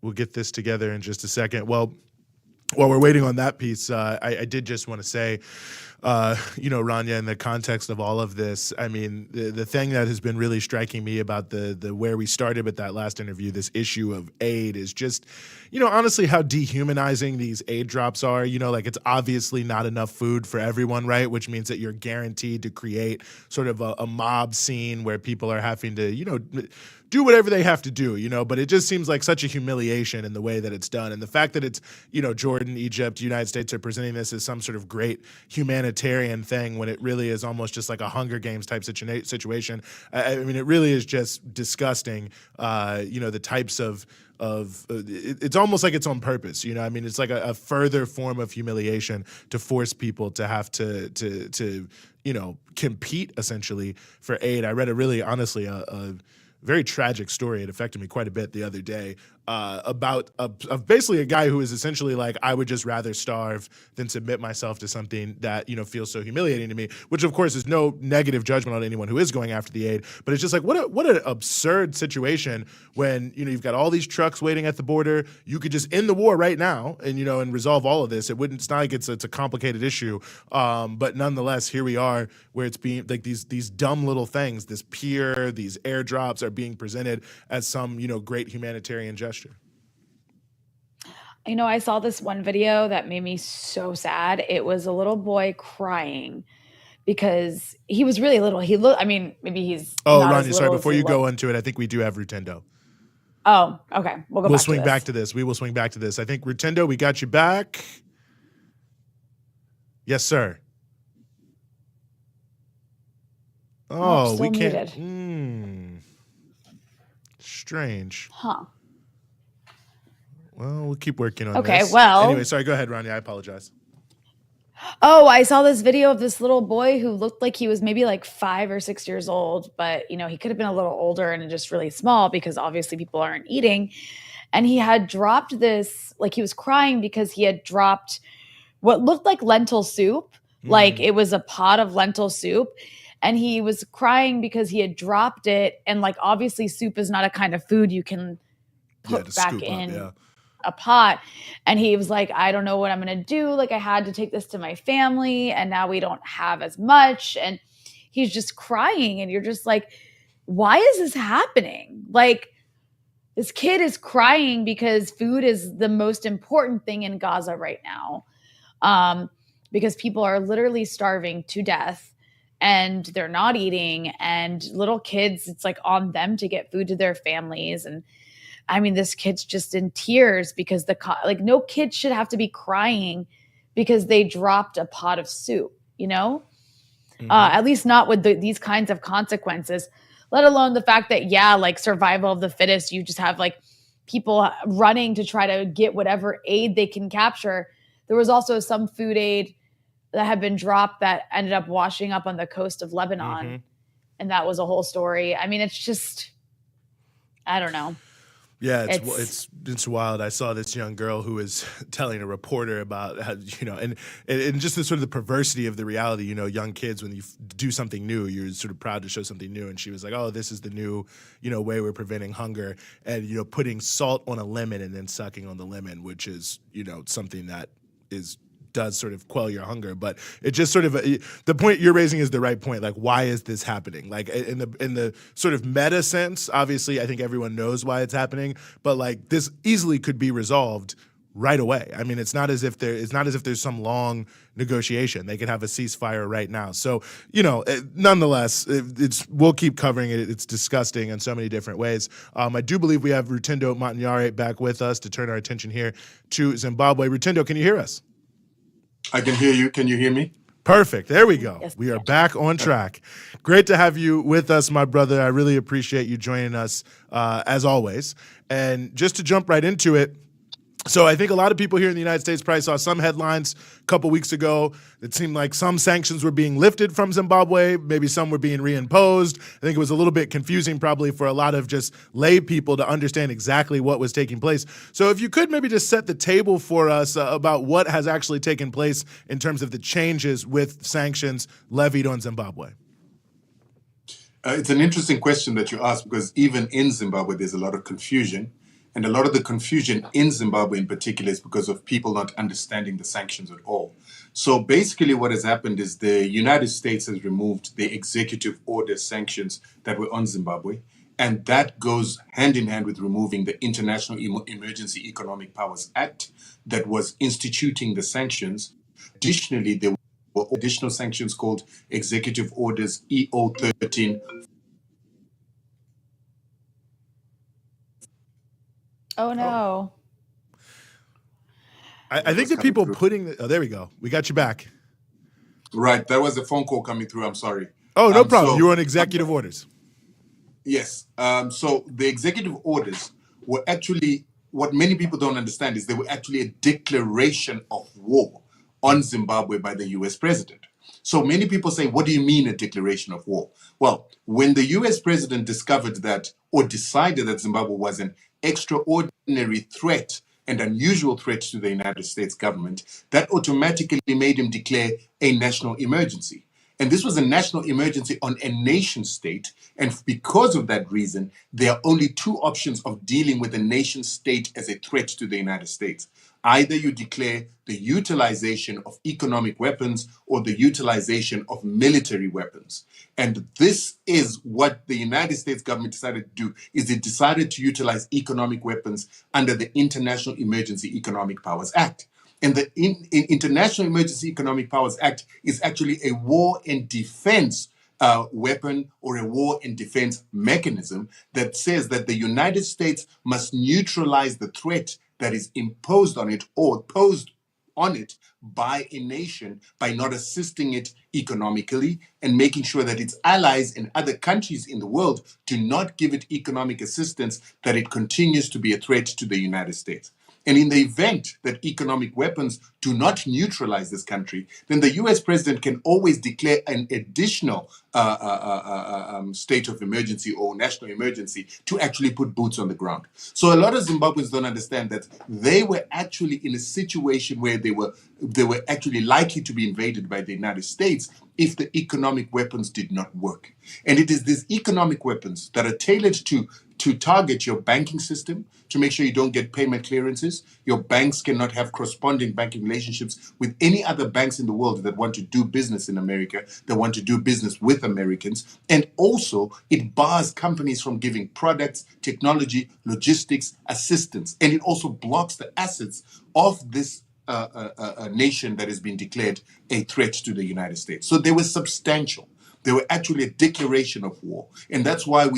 We'll get this together in just a second. Well, while we're waiting on that piece, I did just want to say, Rania, in the context of all of this, I mean, the thing that has been really striking me about the where we started with that last interview, this issue of aid, is just, honestly, how dehumanizing these aid drops are. Like, it's obviously not enough food for everyone, right? Which means that you're guaranteed to create sort of a mob scene where people are having to, do whatever they have to do, but it just seems like such a humiliation in the way that it's done. And the fact that it's, Jordan, Egypt, United States are presenting this as some sort of great humanitarian thing when it really is almost just like a Hunger Games type situation. I mean, it really is just disgusting, the types of it's almost like it's on purpose, I mean, it's like a further form of humiliation to force people to have to compete essentially for aid. I read a really, honestly, a very tragic story. It affected me quite a bit the other day about basically a guy who is essentially like, I would just rather starve than submit myself to something that, you know, feels so humiliating to me, which of course is no negative judgment on anyone who is going after the aid. But it's just like, what an absurd situation when, you know, you've got all these trucks waiting at the border. You could just end the war right now and, you know, and resolve all of this. It's not like it's a complicated issue. But nonetheless, here we are where it's being like these dumb little things, this pier, these airdrops are being presented as some, you know, great humanitarian gesture. You know, I saw this one video that made me so sad. It was a little boy crying because he was really little. I mean, maybe he's not as Rania, sorry, little before as he you go looked. into it, I think we do have Rutendo. Oh, okay. We'll swing back to this. We will swing back to this. I think Rutendo, we got you back. Yes, sir. Oh, still we can't. muted. Strange. Huh. Well, we'll keep working on Okay, this. well. Anyway, sorry, go ahead, Rania. I apologize. Oh, I saw this video of this little boy who looked like he was maybe like 5 or 6 years old, but you know, he could have been a little older and just really small because obviously people aren't eating. And he had dropped this, like he was crying because he had dropped what looked like lentil soup, like it was a pot of lentil soup. And he was crying because he had dropped it. And like, obviously soup is not a kind of food you can put back in a pot. And he was like, I don't know what I'm going to do. Like, I had to take this to my family and now we don't have as much. And he's just crying. And you're just like, why is this happening? Like, this kid is crying because food is the most important thing in Gaza right now. Because people are literally starving to death and they're not eating, and little kids, it's like on them to get food to their families. And I mean, this kid's just in tears because like no kid should have to be crying because they dropped a pot of soup, you know? At least not with these kinds of consequences, let alone the fact that, yeah, like survival of the fittest, you just have like people running to try to get whatever aid they can capture. There was also some food aid that had been dropped that ended up washing up on the coast of Lebanon. And that was a whole story. I mean, it's just, I don't know. Yeah, it's wild. I saw this young girl who was telling a reporter about how, you know, and just the sort of the perversity of the reality, you know, young kids, when you do something new, you're sort of proud to show something new. And she was like, oh, this is the new, you know, way we're preventing hunger. And, you know, putting salt on a lemon and then sucking on the lemon, which is, you know, something that does sort of quell your hunger. But it just sort of the point you're raising is the right point. Like, why is this happening? Like in the sort of meta sense, obviously I think everyone knows why it's happening, but like this easily could be resolved right away. I mean, it's not as if there's some long negotiation. They could have a ceasefire right now. So, you know, nonetheless, we'll keep covering it. It's disgusting in so many different ways. I do believe we have Rutendo Matanyare back with us to turn our attention here to Zimbabwe. Rutendo, can you hear us? I can hear you. Can you hear me? Perfect. There we go. Yes, we are back on track. Great to have you with us, my brother. I really appreciate you joining us, as always. And just to jump right into it, so I think a lot of people here in the United States probably saw some headlines a couple weeks ago that seemed like some sanctions were being lifted from Zimbabwe, maybe some were being reimposed. I think it was a little bit confusing probably for a lot of just lay people to understand exactly what was taking place. So if you could maybe just set the table for us about what has actually taken place in terms of the changes with sanctions levied on Zimbabwe. It's an interesting question that you ask, because even in Zimbabwe, there's a lot of confusion. And a lot of the confusion in Zimbabwe in particular is because of people not understanding the sanctions at all. So basically what has happened is the United States has removed the executive order sanctions that were on Zimbabwe. And that goes hand in hand with removing the International Emergency Economic Powers Act that was instituting the sanctions. Additionally, there were additional sanctions called Executive Orders EO 13. Oh no. I think the people putting there we go. We got you back. Right. That was a phone call coming through. I'm sorry. Oh, no problem. You were on executive orders. Yes. So the executive orders were actually, what many people don't understand is they were actually a declaration of war on Zimbabwe by the US president. So many people say, what do you mean a declaration of war? Well, when the US president discovered that or decided that Zimbabwe was an extraordinary threat and unusual threat to the United States government, that automatically made him declare a national emergency. And this was a national emergency on a nation state. And because of that reason, there are only two options of dealing with a nation state as a threat to the United States. Either you declare the utilization of economic weapons or the utilization of military weapons. And this is what the United States government decided to do, is it decided to utilize economic weapons under the International Emergency Economic Powers Act. And the International Emergency Economic Powers Act is actually a war and defense weapon or a war and defense mechanism that says that the United States must neutralize the threat that is imposed on it or posed on it by a nation by not assisting it economically and making sure that its allies and other countries in the world do not give it economic assistance, that it continues to be a threat to the United States. And in the event that economic weapons do not neutralize this country, then the US president can always declare an additional state of emergency or national emergency to actually put boots on the ground. So a lot of Zimbabweans don't understand that they were actually in a situation where they were actually likely to be invaded by the United States if the economic weapons did not work. And it is these economic weapons that are tailored to target your banking system, to make sure you don't get payment clearances. Your banks cannot have corresponding banking relationships with any other banks in the world that want to do business in America, that want to do business with Americans. And also, it bars companies from giving products, technology, logistics, assistance. And it also blocks the assets of this a nation that has been declared a threat to the United States. So they were substantial. They were actually a declaration of war. And that's why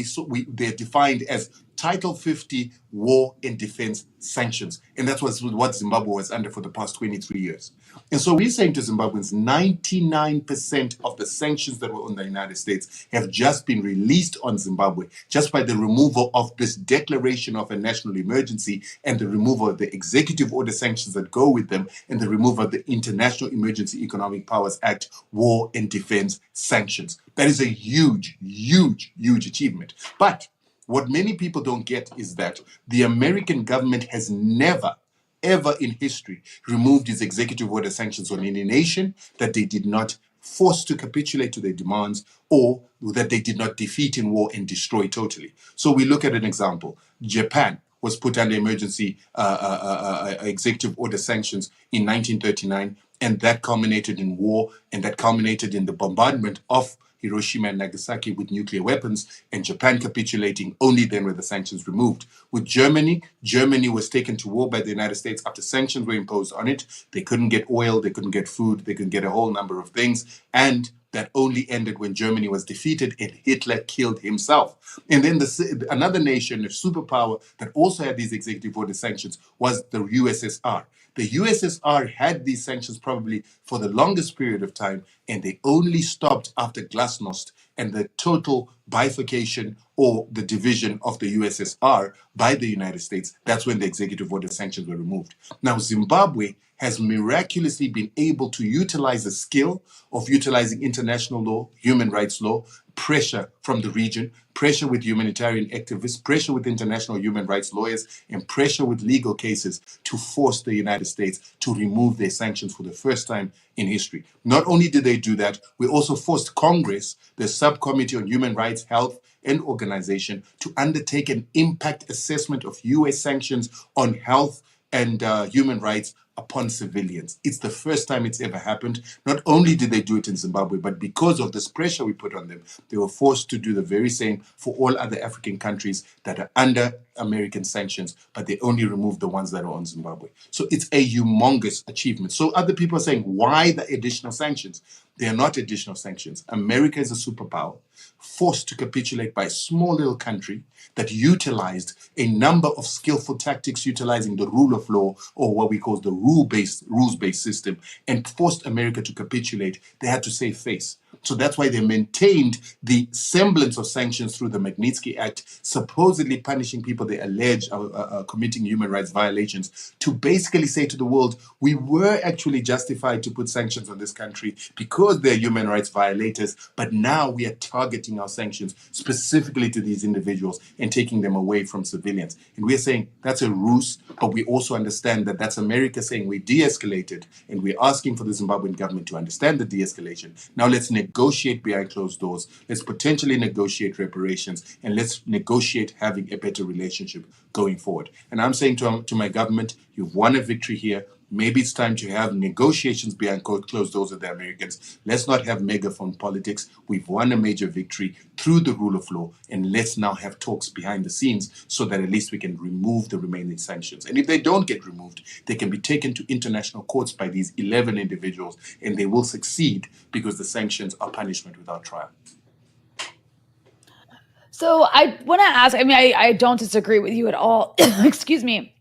they're defined as Title 50 war and defense sanctions. And that's what Zimbabwe was under for the past 23 years. And so we're saying to Zimbabweans, 99% of the sanctions that were on the United States have just been released on Zimbabwe just by the removal of this declaration of a national emergency and the removal of the executive order sanctions that go with them and the removal of the International Emergency Economic Powers Act war and defense sanctions. That is a huge, huge, huge achievement. But what many people don't get is that the American government has never, ever in history removed its executive order sanctions on any nation that they did not force to capitulate to their demands or that they did not defeat in war and destroy totally. So we look at an example. Japan was put under emergency executive order sanctions in 1939, and that culminated in war, and that culminated in the bombardment of Hiroshima and Nagasaki with nuclear weapons, and Japan capitulating. Only then were the sanctions removed. With Germany, Germany was taken to war by the United States after sanctions were imposed on it. They couldn't get oil, they couldn't get food, they couldn't get a whole number of things. And that only ended when Germany was defeated and Hitler killed himself. And then another nation, a superpower that also had these executive order sanctions was the USSR. The USSR had these sanctions probably for the longest period of time, and they only stopped after Glasnost and the total bifurcation or the division of the USSR by the United States. That's when the executive order sanctions were removed. Now, Zimbabwe has miraculously been able to utilize the skill of utilizing international law, human rights law, pressure from the region, pressure with humanitarian activists, pressure with international human rights lawyers, and pressure with legal cases to force the United States to remove their sanctions for the first time in history. Not only did they do that, we also forced Congress, the Subcommittee on Human Rights, Health, and Organization, to undertake an impact assessment of US sanctions on health and human rights upon civilians. It's the first time it's ever happened. Not only did they do it in Zimbabwe, but because of this pressure we put on them, they were forced to do the very same for all other African countries that are under American sanctions, but they only removed the ones that are on Zimbabwe. So it's a humongous achievement. So other people are saying, why the additional sanctions? They are not additional sanctions. America is a superpower, forced to capitulate by a small little country that utilized a number of skillful tactics, utilizing the rule of law, or what we call the rules-based system, and forced America to capitulate. They had to save face. So that's why they maintained the semblance of sanctions through the Magnitsky Act, supposedly punishing people they allege are committing human rights violations, to basically say to the world, we were actually justified to put sanctions on this country because they're human rights violators, but now we are targeting our sanctions specifically to these individuals and taking them away from civilians. And we're saying that's a ruse, but we also understand that that's America saying we de-escalated, and we're asking for the Zimbabwean government to understand the de-escalation. Now let's negotiate behind closed doors. Let's potentially negotiate reparations, and let's negotiate having a better relationship going forward. And I'm saying to my government, you've won a victory here. Maybe it's time to have negotiations behind closed doors with the Americans. Let's not have megaphone politics. We've won a major victory through the rule of law, and let's now have talks behind the scenes so that at least we can remove the remaining sanctions. And if they don't get removed, they can be taken to international courts by these 11 individuals, and they will succeed because the sanctions are punishment without trial. So I want to ask, I mean, I don't disagree with you at all. Excuse me.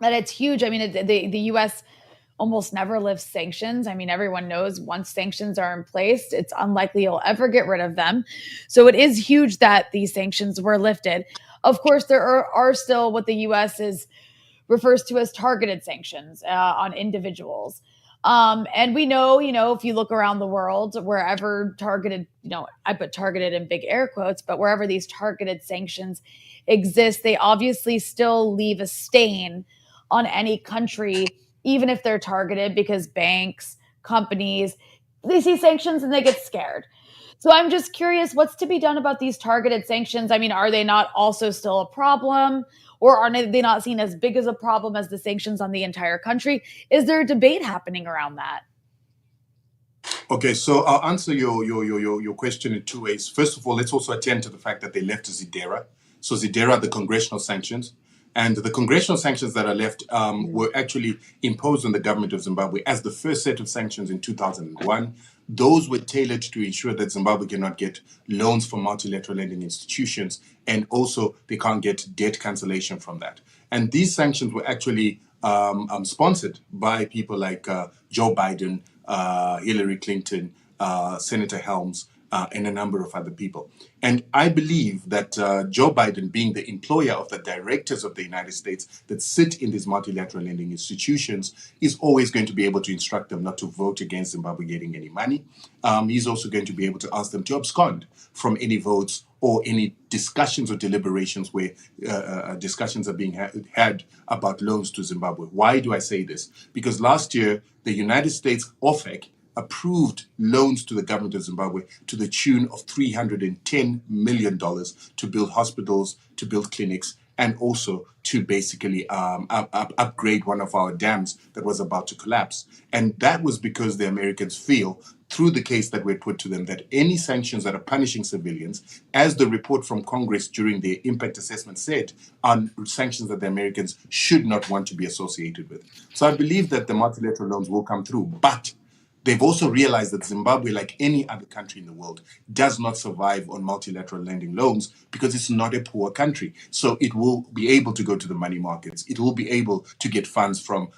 That it's huge. I mean, the U.S. almost never lifts sanctions. I mean, everyone knows once sanctions are in place, it's unlikely you'll ever get rid of them. So it is huge that these sanctions were lifted. Of course, there are still what the U.S. refers to as targeted sanctions on individuals. And we know, if you look around the world, wherever targeted, I put targeted in big air quotes, but wherever these targeted sanctions exist, they obviously still leave a stain on any country, even if they're targeted, because banks, companies, they see sanctions and they get scared. So I'm just curious, what's to be done about these targeted sanctions? I mean, are they not also still a problem? Or are they not seen as big as a problem as the sanctions on the entire country? Is there a debate happening around that? Okay, so I'll answer your question in two ways. First of all, let's also attend to the fact that they left ZIDERA. So ZIDERA, the congressional sanctions. And the congressional sanctions that are left were actually imposed on the government of Zimbabwe as the first set of sanctions in 2001. Those were tailored to ensure that Zimbabwe cannot get loans from multilateral lending institutions, and also they can't get debt cancellation from that. And these sanctions were actually sponsored by people like Joe Biden, Hillary Clinton, Senator Helms, and a number of other people. And I believe that Joe Biden, being the employer of the directors of the United States that sit in these multilateral lending institutions, is always going to be able to instruct them not to vote against Zimbabwe getting any money. He's also going to be able to ask them to abscond from any votes or any discussions or deliberations where discussions are being had about loans to Zimbabwe. Why do I say this? Because last year, the United States OFAC approved loans to the government of Zimbabwe to the tune of $310 million to build hospitals, to build clinics, and also to basically upgrade one of our dams that was about to collapse. And that was because the Americans feel, through the case that we put to them, that any sanctions that are punishing civilians, as the report from Congress during the impact assessment said, are sanctions that the Americans should not want to be associated with. So I believe that the multilateral loans will come through, but they've also realized that Zimbabwe, like any other country in the world, does not survive on multilateral lending loans because it's not a poor country. So it will be able to go to the money markets. It will be able to get funds from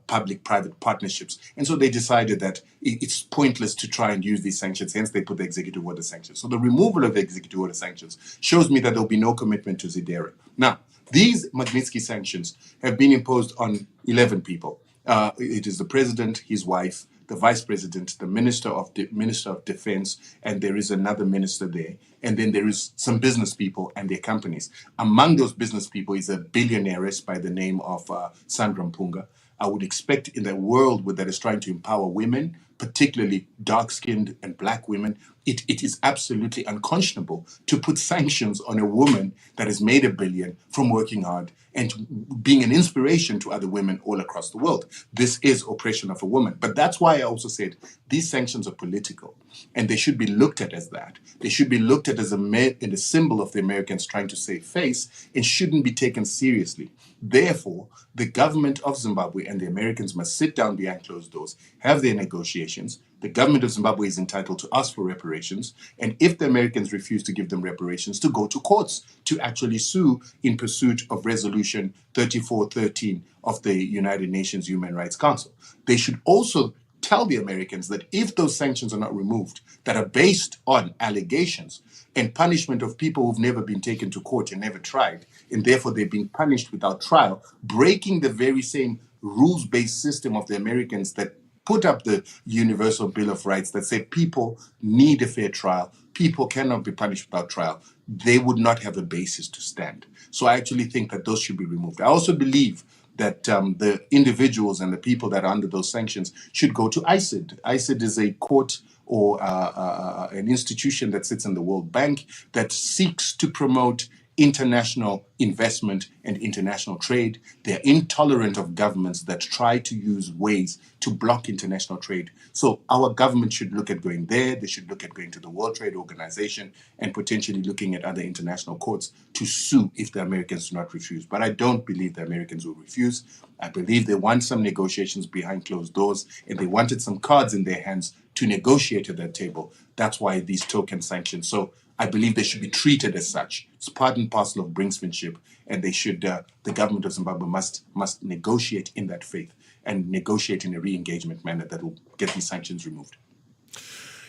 public-private partnerships. And so they decided that it's pointless to try and use these sanctions. Hence, they put the executive order sanctions. So the removal of the executive order sanctions shows me that there'll be no commitment to ZIDERA. Now, these Magnitsky sanctions have been imposed on 11 people. It is the president, his wife, the vice president, the minister of defense, and there is another minister there. And then there is some business people and their companies. Among those business people is a billionairess by the name of Sandra Mpunga. I would expect in a world that is trying to empower women, particularly dark-skinned and black women, it is absolutely unconscionable to put sanctions on a woman that has made $1 billion from working hard and being an inspiration to other women all across the world. This is oppression of a woman. But that's why I also said these sanctions are political, and they should be looked at as that. They should be looked at as a symbol of the Americans trying to save face and shouldn't be taken seriously. Therefore, the government of Zimbabwe and the Americans must sit down behind closed doors, have their negotiations. The government of Zimbabwe is entitled to ask for reparations. And if the Americans refuse to give them reparations, to go to courts to actually sue in pursuit of Resolution 3413 of the United Nations Human Rights Council. They should also tell the Americans that if those sanctions are not removed, that are based on allegations and punishment of people who've never been taken to court and never tried, and therefore they're being punished without trial, breaking the very same rules-based system of the Americans that put up the Universal Bill of Rights that say people need a fair trial, people cannot be punished without trial, they would not have a basis to stand. So I actually think that those should be removed. I also believe that the individuals and the people that are under those sanctions should go to ICID. ICID is a court or an institution that sits in the World Bank that seeks to promote international investment and international trade. They're intolerant of governments that try to use ways to block international trade. So our government should look at going there. They should look at going to the World Trade Organization and potentially looking at other international courts to sue if the Americans do not refuse. But I don't believe the Americans will refuse. I believe they want some negotiations behind closed doors, and they wanted some cards in their hands to negotiate at that table. That's why these token sanctions. So I believe they should be treated as such. It's part and parcel of brinksmanship, and they should. The government of Zimbabwe must negotiate in that faith and negotiate in a re-engagement manner that will get these sanctions removed.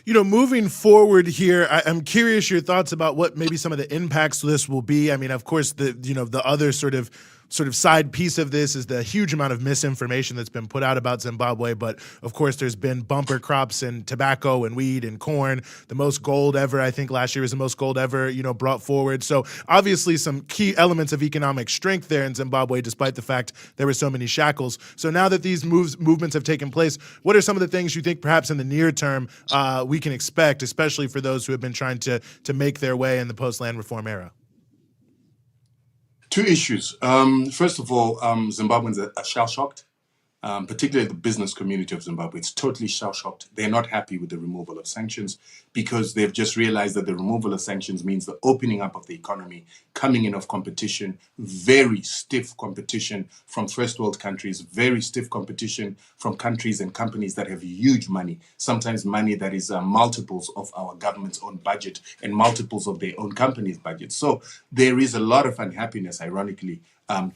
You know, moving forward here, I'm curious your thoughts about what maybe some of the impacts of this will be. I mean, of course, the other sort of side piece of this is the huge amount of misinformation that's been put out about Zimbabwe. But of course, there's been bumper crops in tobacco and weed and corn. The most gold ever, I think last year was the most gold ever, brought forward. So obviously some key elements of economic strength there in Zimbabwe, despite the fact there were so many shackles. So now that these movements have taken place, what are some of the things you think perhaps in the near term we can expect, especially for those who have been trying to make their way in the post-land reform era? Two issues. First of all, Zimbabweans are shell-shocked, particularly the business community of Zimbabwe. It's totally shell-shocked. They're not happy with the removal of sanctions because they've just realized that the removal of sanctions means the opening up of the economy, coming in of competition, very stiff competition from first world countries, very stiff competition from countries and companies that have huge money, sometimes money that is multiples of our government's own budget and multiples of their own company's budget. So there is a lot of unhappiness, ironically,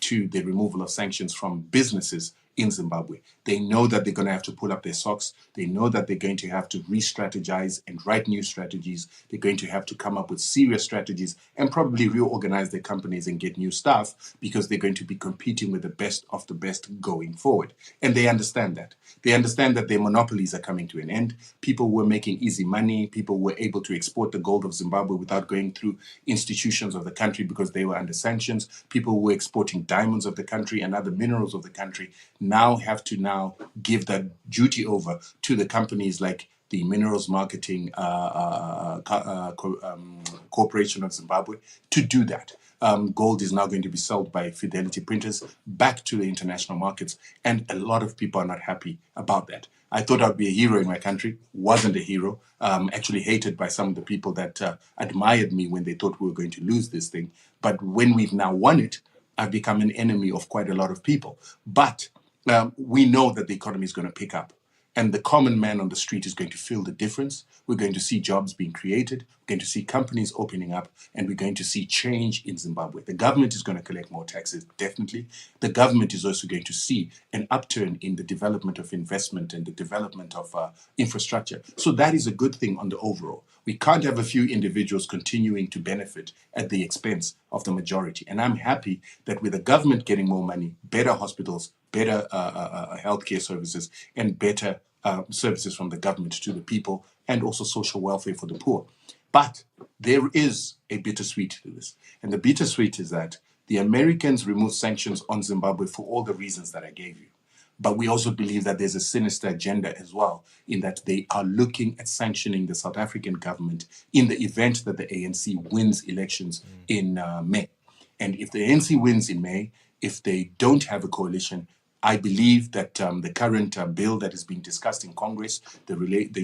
to the removal of sanctions from businesses in Zimbabwe. They know that they're going to have to pull up their socks. They know that they're going to have to re-strategize and write new strategies. They're going to have to come up with serious strategies and probably reorganize their companies and get new staff because they're going to be competing with the best of the best going forward. And they understand that. They understand that their monopolies are coming to an end. People were making easy money. People were able to export the gold of Zimbabwe without going through institutions of the country because they were under sanctions. People were exporting diamonds of the country and other minerals of the country now have to give that duty over to the companies like the Minerals Marketing Corporation of Zimbabwe to do that. Gold is now going to be sold by Fidelity Printers back to the international markets, and a lot of people are not happy about that. I thought I'd be a hero in my country, wasn't a hero, actually hated by some of the people that admired me when they thought we were going to lose this thing. But when we've now won it, I've become an enemy of quite a lot of people. But we know that the economy is going to pick up. And the common man on the street is going to feel the difference. We're going to see jobs being created. We're going to see companies opening up. And we're going to see change in Zimbabwe. The government is going to collect more taxes, definitely. The government is also going to see an upturn in the development of investment and the development of infrastructure. So that is a good thing on the overall. We can't have a few individuals continuing to benefit at the expense of the majority. And I'm happy that with the government getting more money, better hospitals, better healthcare services, and better services from the government to the people, and also social welfare for the poor. But there is a bittersweet to this. And the bittersweet is that the Americans removed sanctions on Zimbabwe for all the reasons that I gave you. But we also believe that there's a sinister agenda as well, in that they are looking at sanctioning the South African government in the event that the ANC wins elections in May. And if the ANC wins in May, if they don't have a coalition, I believe that the current bill that is being discussed in Congress, the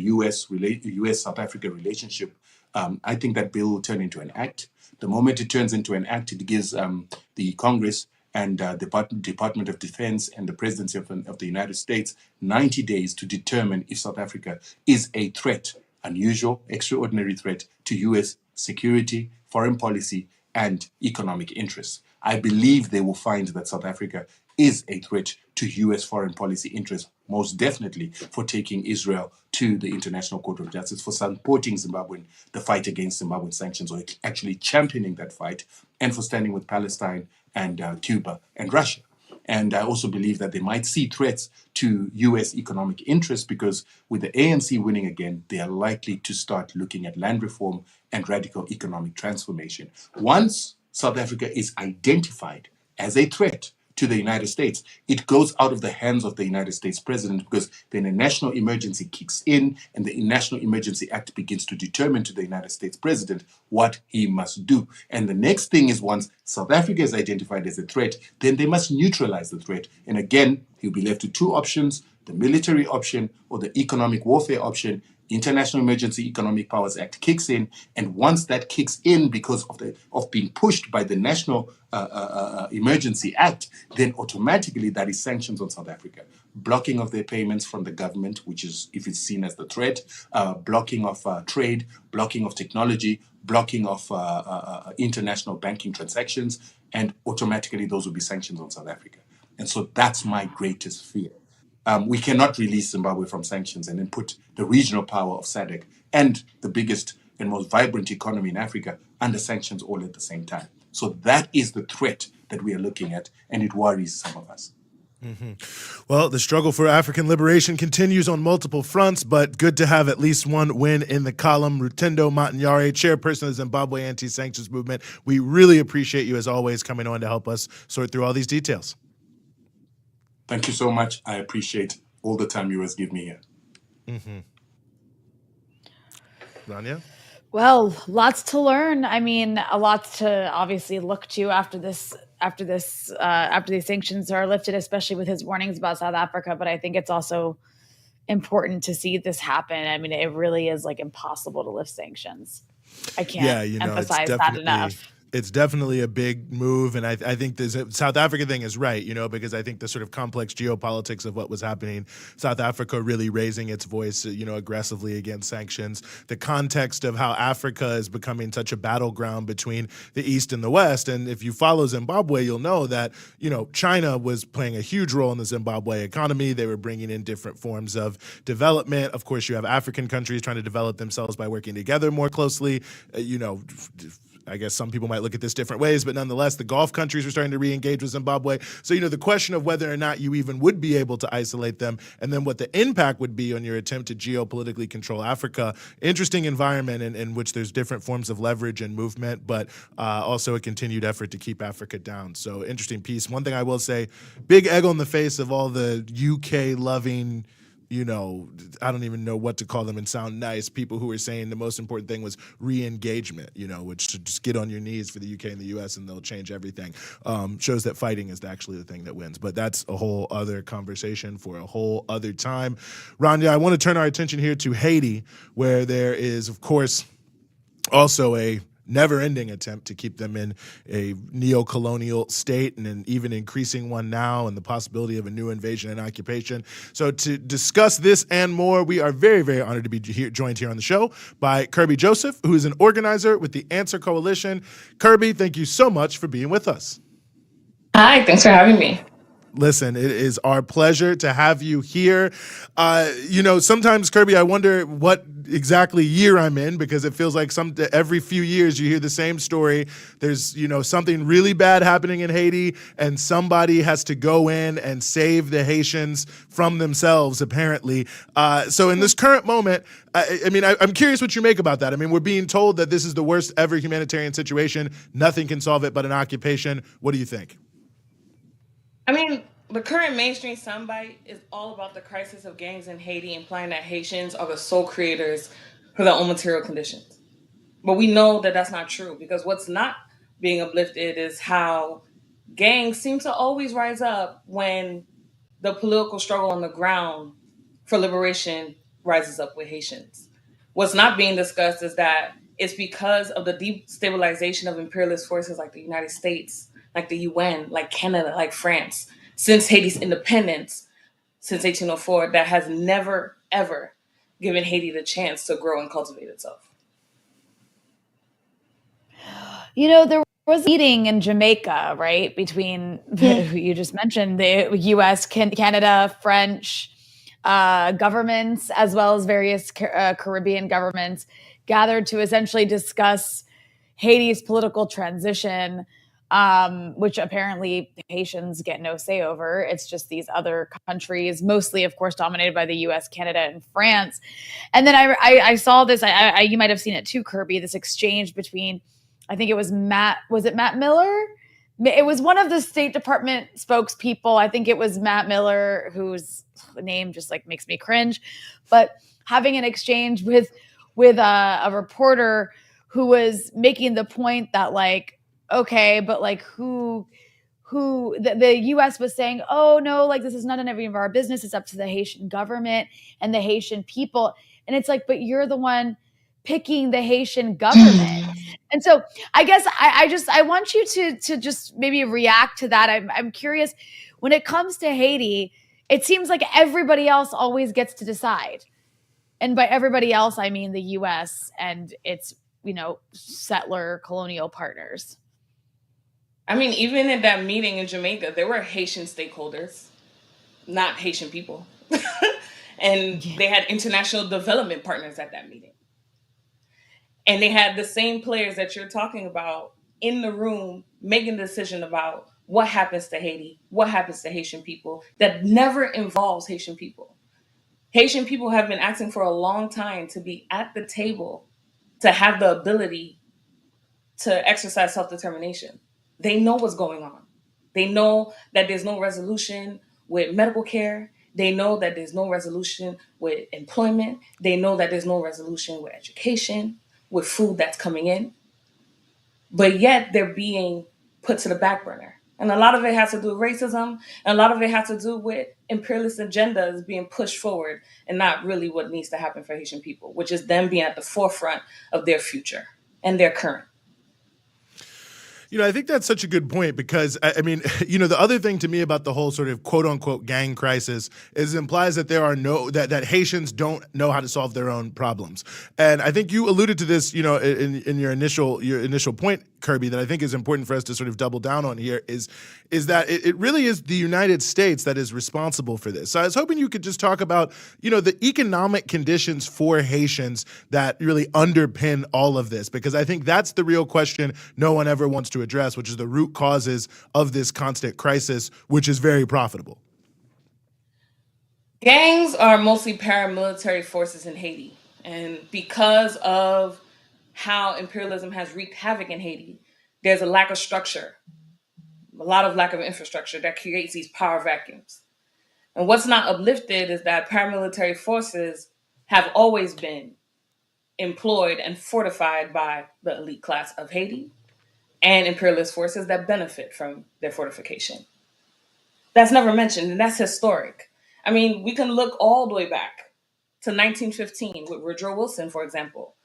U.S.-South Africa relationship, I think that bill will turn into an act. The moment it turns into an act, it gives the Congress and the Department of Defense and the Presidency of the United States 90 days to determine if South Africa is a threat, unusual, extraordinary threat to U.S. security, foreign policy, and economic interests. I believe they will find that South Africa is a threat to U.S. foreign policy interests most definitely for taking Israel to the International Court of Justice, for supporting the fight against Zimbabwean sanctions, or actually championing that fight, and for standing with Palestine and Cuba and Russia. And I also believe that they might see threats to US economic interests, because with the ANC winning again, they are likely to start looking at land reform and radical economic transformation. Once South Africa is identified as a threat to the United States, it goes out of the hands of the United States president, because then a national emergency kicks in, and the National Emergency Act begins to determine to the United States president what he must do. And the next thing is, once South Africa is identified as a threat, then they must neutralize the threat. And again, he'll be left to two options: the military option or the economic warfare option. International Emergency Economic Powers Act kicks in, and once that kicks in, because of being pushed by the National Emergency Act, then automatically that is sanctions on South Africa. Blocking of their payments from the government, which is, if it's seen as the threat, blocking of trade, blocking of technology, blocking of international banking transactions, and automatically those will be sanctions on South Africa. And so that's my greatest fear. We cannot release Zimbabwe from sanctions and then put the regional power of SADC and the biggest and most vibrant economy in Africa under sanctions all at the same time. So that is the threat that we are looking at, and it worries some of us. Well, the struggle for African liberation continues on multiple fronts, but good to have at least one win in the column. Rutendo Matanyare, chairperson of the Zimbabwe Anti-Sanctions Movement, we really appreciate you, as always, coming on to help us sort through all these details. Thank you so much. I appreciate all the time you always give me here. Rania? Well, lots to learn. I mean, a lot to obviously look to after these sanctions are lifted, especially with his warnings about South Africa. But I think it's also important to see this happen. I mean, it really is like impossible to lift sanctions. I can't emphasize that enough. It's definitely a big move, and I think the South Africa thing is right, because I think the sort of complex geopolitics of what was happening, South Africa really raising its voice, aggressively against sanctions, the context of how Africa is becoming such a battleground between the East and the West. And if you follow Zimbabwe, you'll know that, China was playing a huge role in the Zimbabwe economy. They were bringing in different forms of development. Of course, you have African countries trying to develop themselves by working together more closely, I guess some people might look at this different ways, but nonetheless, the Gulf countries are starting to re-engage with Zimbabwe. So, the question of whether or not you even would be able to isolate them, and then what the impact would be on your attempt to geopolitically control Africa. Interesting environment in which there's different forms of leverage and movement, but also a continued effort to keep Africa down. So, interesting piece. One thing I will say, big egg on the face of all the UK-loving, I don't even know what to call them and sound nice, people who are saying the most important thing was re-engagement, which to just get on your knees for the UK and the US and they'll change everything, shows that fighting is actually the thing that wins. But that's a whole other conversation for a whole other time. Rania, I want to turn our attention here to Haiti, where there is, of course, also a never-ending attempt to keep them in a neo-colonial state, and an even increasing one now, and the possibility of a new invasion and occupation. So to discuss this and more, we are very, very honored to be joined here on the show by Kerbie Joseph, who is an organizer with the Answer Coalition. Kerbie, thank you so much for being with us. Hi, thanks for having me. Listen, it is our pleasure to have you here. Sometimes, Kerbie, I wonder what exactly year I'm in, because it feels like every few years you hear the same story. There's, something really bad happening in Haiti, and somebody has to go in and save the Haitians from themselves, apparently. So in this current moment, I'm curious what you make about that. I mean, we're being told that this is the worst ever humanitarian situation. Nothing can solve it but an occupation. What do you think? I mean, the current mainstream soundbite is all about the crisis of gangs in Haiti, implying that Haitians are the sole creators for their own material conditions. But we know that that's not true, because what's not being uplifted is how gangs seem to always rise up when the political struggle on the ground for liberation rises up with Haitians. What's not being discussed is that it's because of the destabilization of imperialist forces like the United States, like the UN, like Canada, like France, since Haiti's independence, since 1804, that has never, ever given Haiti the chance to grow and cultivate itself. There was a meeting in Jamaica, right, between who you just mentioned, the US, Canada, French, governments, as well as various Caribbean governments, gathered to essentially discuss Haiti's political transition, which apparently Haitians get no say over. It's just these other countries, mostly, of course, dominated by the US, Canada, and France. And then I saw this, you might have seen it too, Kerbie, this exchange between, I think it was Matt Miller? It was one of the State Department spokespeople. I think it was Matt Miller, whose name just like makes me cringe, but having an exchange with a reporter who was making the point that like, okay, but like who the US was saying, oh no, like this is not any of our business. It's up to the Haitian government and the Haitian people. And it's like, but you're the one picking the Haitian government. And so I guess I want you to just maybe react to that. I'm curious, when it comes to Haiti, it seems like everybody else always gets to decide. And by everybody else, I mean the US and its, settler colonial partners. I mean, even in that meeting in Jamaica, there were Haitian stakeholders, not Haitian people. And they had international development partners at that meeting. And they had the same players that you're talking about in the room making the decision about what happens to Haiti, what happens to Haitian people, that never involves Haitian people. Haitian people have been asking for a long time to be at the table, to have the ability to exercise self-determination. They know what's going on. They know that there's no resolution with medical care. They know that there's no resolution with employment. They know that there's no resolution with education, with food that's coming in. But yet they're being put to the back burner. And a lot of it has to do with racism. And a lot of it has to do with imperialist agendas being pushed forward and not really what needs to happen for Haitian people, which is them being at the forefront of their future and their current. I think that's such a good point because, I mean, the other thing to me about the whole sort of quote unquote gang crisis is it implies that there are that Haitians don't know how to solve their own problems. And I think you alluded to this, in your initial point, Kerbie, that I think is important for us to sort of double down on here is that it really is the United States that is responsible for this. So I was hoping you could just talk about, the economic conditions for Haitians that really underpin all of this, because I think that's the real question no one ever wants to address, which is the root causes of this constant crisis, which is very profitable. Gangs are mostly paramilitary forces in Haiti. And because of how imperialism has wreaked havoc in Haiti, there's a lack of structure, a lot of lack of infrastructure that creates these power vacuums. And what's not uplifted is that paramilitary forces have always been employed and fortified by the elite class of Haiti and imperialist forces that benefit from their fortification. That's never mentioned, and that's historic. I mean, we can look all the way back to 1915 with Woodrow Wilson, for example,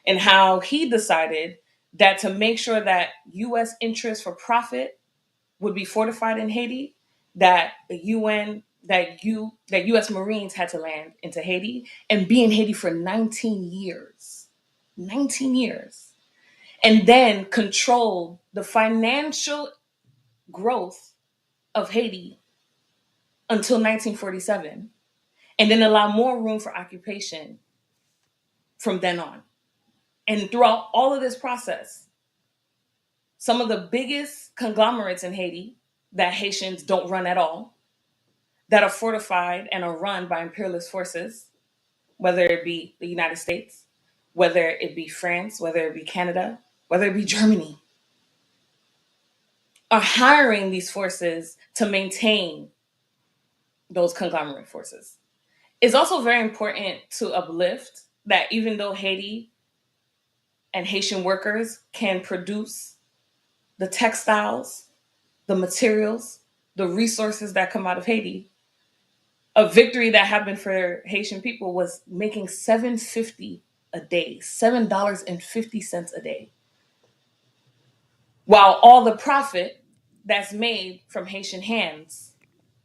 and how he decided that to make sure that U.S. interests for profit would be fortified in Haiti, that U.S. Marines had to land into Haiti and be in Haiti for 19 years. 19 years. And then control the financial growth of Haiti until 1947, and then allow more room for occupation from then on. And throughout all of this process, some of the biggest conglomerates in Haiti that Haitians don't run at all, that are fortified and are run by imperialist forces, whether it be the United States, whether it be France, whether it be Canada, whether it be Germany, are hiring these forces to maintain those conglomerate forces. It's also very important to uplift that even though Haiti and Haitian workers can produce the textiles, the materials, the resources that come out of Haiti, a victory that happened for Haitian people was making $7.50 a day, $7.50 a day. While all the profit that's made from Haitian hands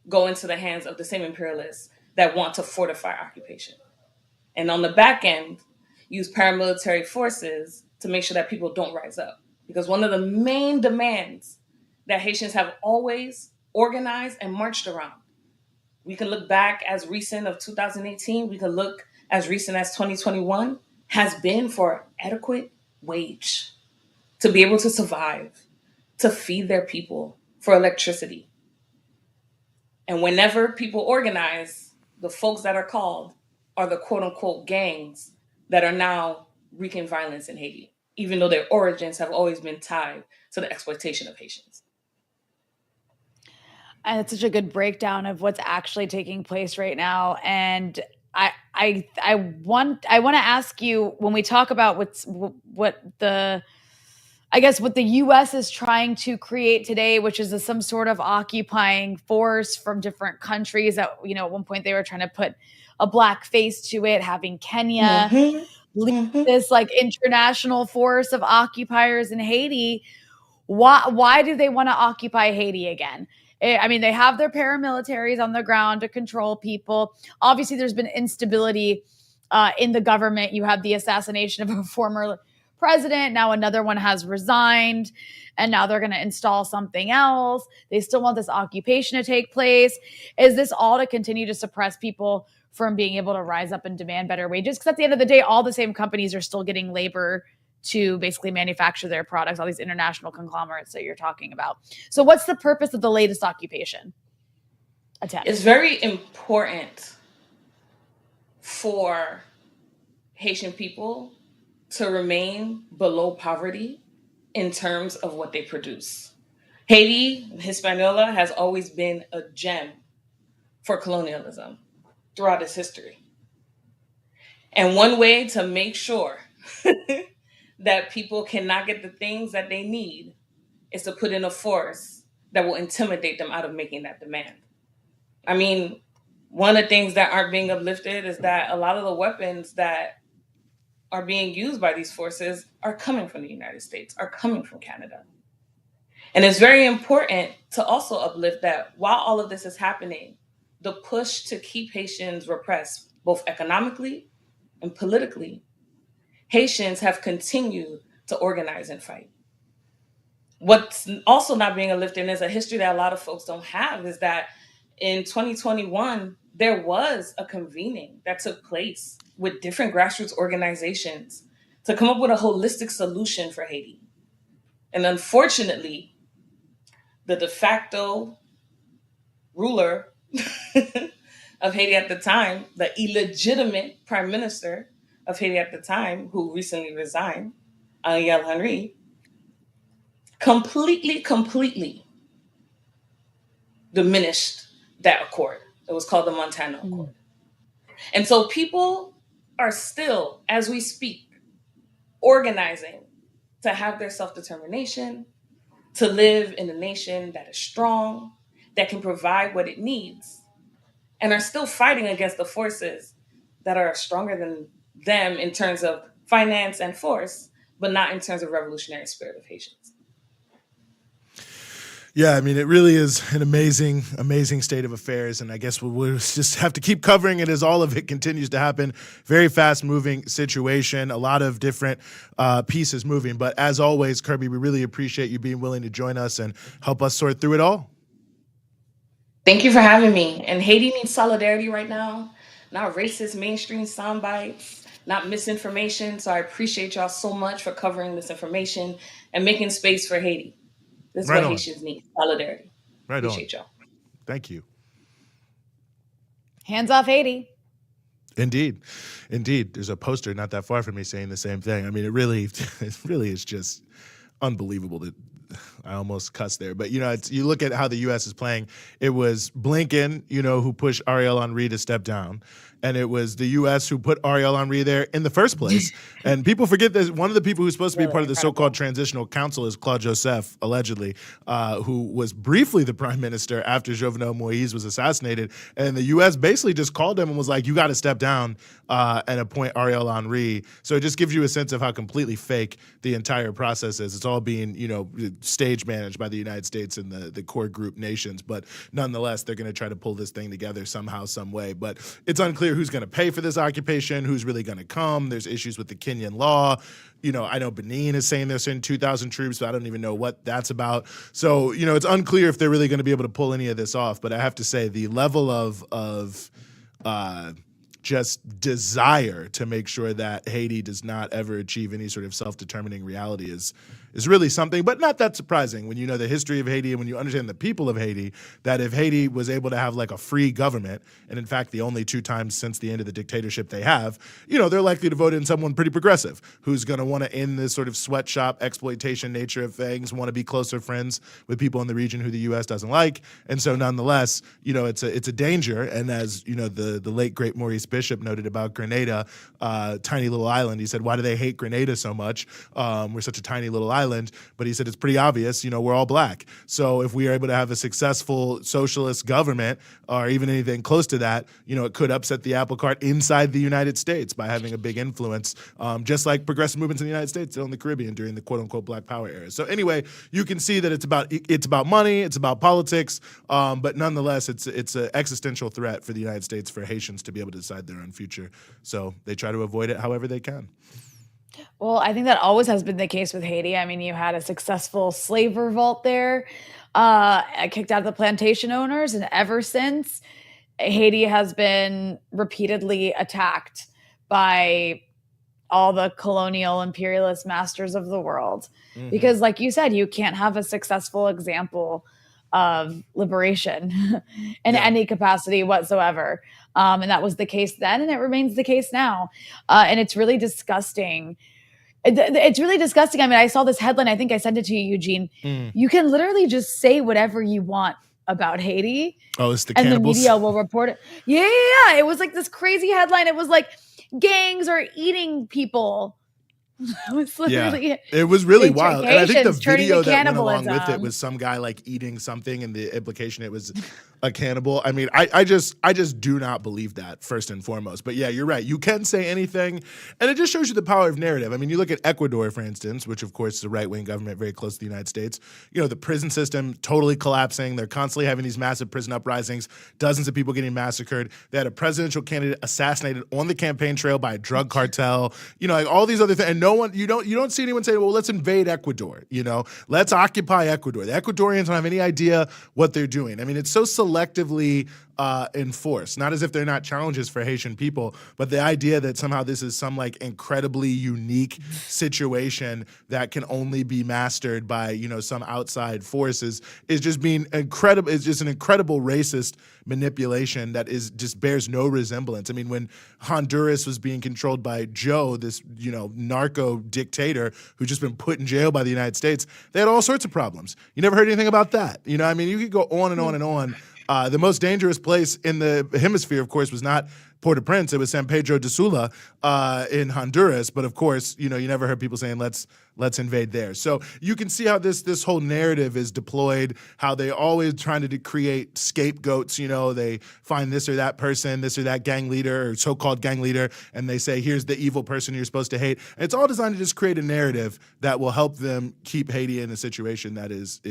go into the hands of the same imperialists that want to fortify occupation. And on the back end, use paramilitary forces to make sure that people don't rise up. Because one of the main demands that Haitians have always organized and marched around We can look back as recent of 2018. We can look as recent as 2021, has been for adequate wage to be able to survive, to feed their people, for electricity. And whenever people organize, the folks that are called are the quote unquote gangs that are now wreaking violence in Haiti, even though their origins have always been tied to the exploitation of Haitians. And it's such a good breakdown of what's actually taking place right now. And I want to ask you, when we talk about what the U.S. is trying to create today, which is some sort of occupying force from different countries. That, at one point they were trying to put a black face to it, having Kenya lead this like international force of occupiers in Haiti. Why do they want to occupy Haiti again? I mean, they have their paramilitaries on the ground to control people. Obviously, there's been instability in the government. You have the assassination of a former president. Now another one has resigned, and now they're going to install something else. They still want this occupation to take place. Is this all to continue to suppress people from being able to rise up and demand better wages? Because at the end of the day, all the same companies are still getting labor to basically manufacture their products, all these international conglomerates that you're talking about. So what's the purpose of the latest occupation attempt? It's very important for Haitian people to remain below poverty in terms of what they produce. Haiti, Hispaniola, has always been a gem for colonialism throughout its history. And one way to make sure that people cannot get the things that they need is to put in a force that will intimidate them out of making that demand. I mean, one of the things that aren't being uplifted is that a lot of the weapons that are being used by these forces are coming from the United States, are coming from Canada. And it's very important to also uplift that while all of this is happening, the push to keep Haitians repressed, both economically and politically, Haitians have continued to organize and fight. What's also not being uplifted is a history that a lot of folks don't have, is that in 2021, there was a convening that took place with different grassroots organizations to come up with a holistic solution for Haiti. And unfortunately, the de facto ruler of Haiti at the time, the illegitimate prime minister of Haiti at the time, who recently resigned, Ariel Henry, completely diminished that accord. It was called the Montana Accord. And so people are still, as we speak, organizing to have their self-determination, to live in a nation that is strong, that can provide what it needs, and are still fighting against the forces that are stronger than them in terms of finance and force, but not in terms of revolutionary spirit of Haitians. Yeah, I mean, it really is an amazing state of affairs, and I guess we'll just have to keep covering it as all of it continues to happen. Very fast-moving situation, a lot of different pieces moving. But as always, Kerbie, we really appreciate you being willing to join us and help us sort through it all. Thank you for having me. And Haiti needs solidarity right now, not racist mainstream sound bites, not misinformation. So I appreciate y'all so much for covering this information and making space for Haiti. This is what Haitians need, solidarity. Right appreciate on. Y'all. Thank you. Hands off Haiti. Indeed. There's a poster not that far from me saying the same thing. I mean, it really is just unbelievable that I almost cussed there. But, you look at how the U.S. is playing. It was Blinken, who pushed Ariel Henry to step down. And it was the U.S. who put Ariel Henry there in the first place. And people forget that one of the people who's supposed to be part of the so-called transitional council is Kerbie Joseph, allegedly, who was briefly the prime minister after Jovenel Moïse was assassinated. And the U.S. basically just called him and was like, you got to step down and appoint Ariel Henry. So it just gives you a sense of how completely fake the entire process is. It's all being, stage managed by the United States and the core group nations. But nonetheless, they're going to try to pull this thing together somehow, some way. But it's unclear who's going to pay for this occupation, who's really going to come. There's issues with the Kenyan law. I know Benin is saying they're sending 2,000 troops, but I don't even know what that's about. So, it's unclear if they're really going to be able to pull any of this off. But I have to say the level of just desire to make sure that Haiti does not ever achieve any sort of self-determining reality is really something, but not that surprising when you know the history of Haiti and when you understand the people of Haiti, that if Haiti was able to have like a free government, and in fact the only 2 times since the end of the dictatorship they have, they're likely to vote in someone pretty progressive who's going to want to end this sort of sweatshop exploitation nature of things, want to be closer friends with people in the region who the U.S. doesn't like. And so nonetheless, it's a danger. And as the late great Maurice Bishop noted about Grenada, tiny little island, he said, why do they hate Grenada so much? We're such a tiny little island. But he said it's pretty obvious, we're all black. So if we are able to have a successful socialist government or even anything close to that, it could upset the apple cart inside the United States by having a big influence, just like progressive movements in the United States did in the Caribbean during the quote unquote Black Power era. So anyway, you can see that it's about money, it's about politics, but nonetheless, it's an existential threat for the United States for Haitians to be able to decide their own future. So they try to avoid it however they can. Well, I think that always has been the case with Haiti. I mean, you had a successful slave revolt there, kicked out the plantation owners, and ever since, Haiti has been repeatedly attacked by all the colonial imperialist masters of the world. Mm-hmm. Because like you said, you can't have a successful example of liberation in any capacity whatsoever. And that was the case then, and it remains the case now. And it's really disgusting. It's really disgusting. I mean, I saw this headline. I think I sent it to you, Eugene. You can literally just say whatever you want about Haiti. Oh, it's the and cannibals? The media will report it. Yeah. It was like this crazy headline. It was like gangs are eating people. It was literally it was really wild. And I think the video that went along cannibalism. with it was some guy like eating something, and the implication it was a cannibal. I mean, I just do not believe that, first and foremost. But yeah, you're right. You can say anything, and it just shows you the power of narrative. I mean, you look at Ecuador, for instance, which of course is a right-wing government very close to the United States. The prison system totally collapsing. They're constantly having these massive prison uprisings, dozens of people getting massacred. They had a presidential candidate assassinated on the campaign trail by a drug cartel. Like all these other things, and no one, you don't see anyone say, well, let's invade Ecuador. Let's occupy Ecuador. The Ecuadorians don't have any idea what they're doing. I mean, it's so selectively enforced, not as if they're not challenges for Haitian people, but the idea that somehow this is some like incredibly unique situation that can only be mastered by, some outside forces is just being incredible. It's just an incredible racist manipulation that is just bears no resemblance. I mean, when Honduras was being controlled by Joe, this, narco dictator who's just been put in jail by the United States, they had all sorts of problems. You never heard anything about that. I mean, you could go on and on and on. The most dangerous place in the hemisphere, of course, was not Port-au-Prince. It was San Pedro de Sula in Honduras. But of course, you never heard people saying, let's invade there. So you can see how this whole narrative is deployed, how they always trying to create scapegoats. They find this or that person, this or that gang leader or so-called gang leader, and they say, here's the evil person you're supposed to hate. And it's all designed to just create a narrative that will help them keep Haiti in a situation that is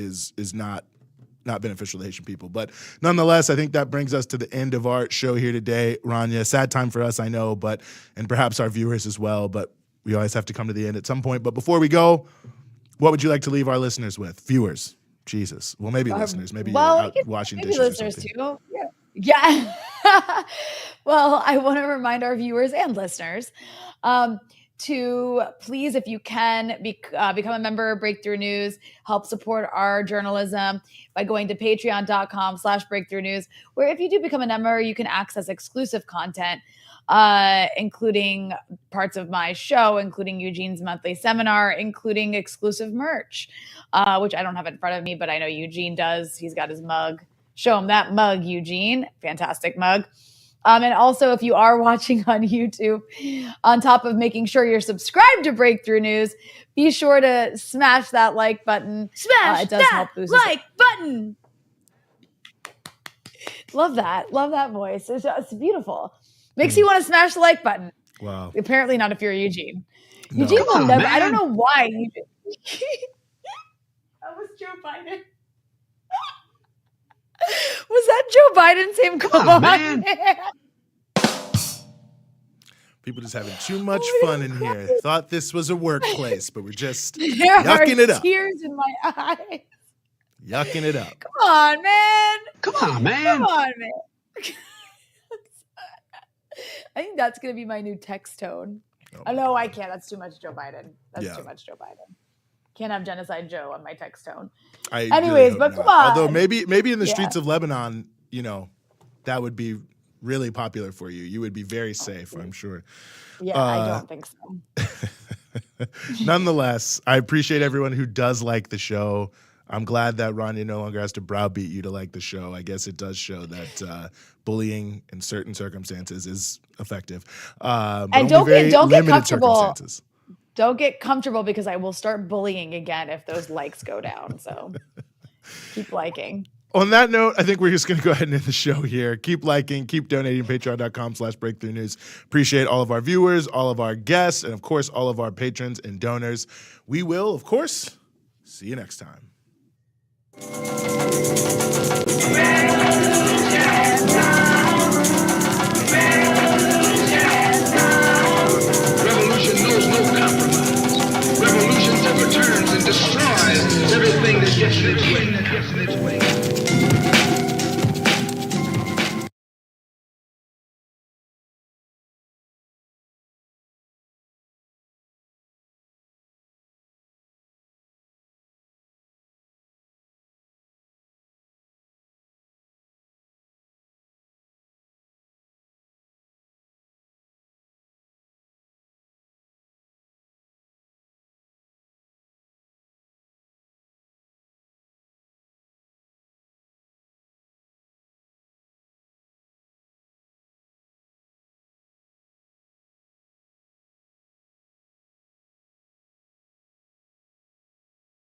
not beneficial to Haitian people. But nonetheless, I think that brings us to the end of our show here today, Rania. Sad time for us, I know, and perhaps our viewers as well, but we always have to come to the end at some point. But before we go, what would you like to leave our listeners with? Viewers. Jesus. Well, maybe listeners. Maybe you're out washing dishes listeners or something. too. Yeah. Well, I want to remind our viewers and listeners to please, if you can, become a member of Breakthrough News, help support our journalism by going to patreon.com/Breakthrough News, where if you do become a member, you can access exclusive content, including parts of my show, including Eugene's monthly seminar, including exclusive merch, which I don't have in front of me, but I know Eugene does. He's got his mug. Show him that mug, Eugene. Fantastic mug. And also, if you are watching on YouTube, on top of making sure you're subscribed to Breakthrough News, be sure to smash that like button. Smash it does that help boost like button. Love that. Love that voice. It's beautiful. Makes you want to smash the like button. Wow. Apparently not if you're Eugene. No. Eugene will never. I don't know why. That was that Joe Biden same? Come on, man. People just having too much fun in here. Thought this was a workplace, but we're just There yucking it are up. tears in my eyes. Yucking it up. Come on, man. Come on, man. Come on, man. I think that's going to be my new text tone. Oh, no, I can't. That's too much Joe Biden. That's too much Joe Biden. Can't have genocide Joe on my text tone. Anyways, but come on. Although maybe in the streets of Lebanon, you know, that would be really popular for you. You would be very safe, I'm sure. Yeah, I don't think so. Nonetheless, I appreciate everyone who does like the show. I'm glad that Rania no longer has to browbeat you to like the show. I guess it does show that bullying in certain circumstances is effective. And don't get comfortable. Don't get comfortable because I will start bullying again if those likes go down. So keep liking. On that note, I think we're just going to go ahead and end the show here. Keep liking, keep donating, patreon.com/breakthrough news. Appreciate all of our viewers, all of our guests, and of course, all of our patrons and donors. We will, of course, see you next time.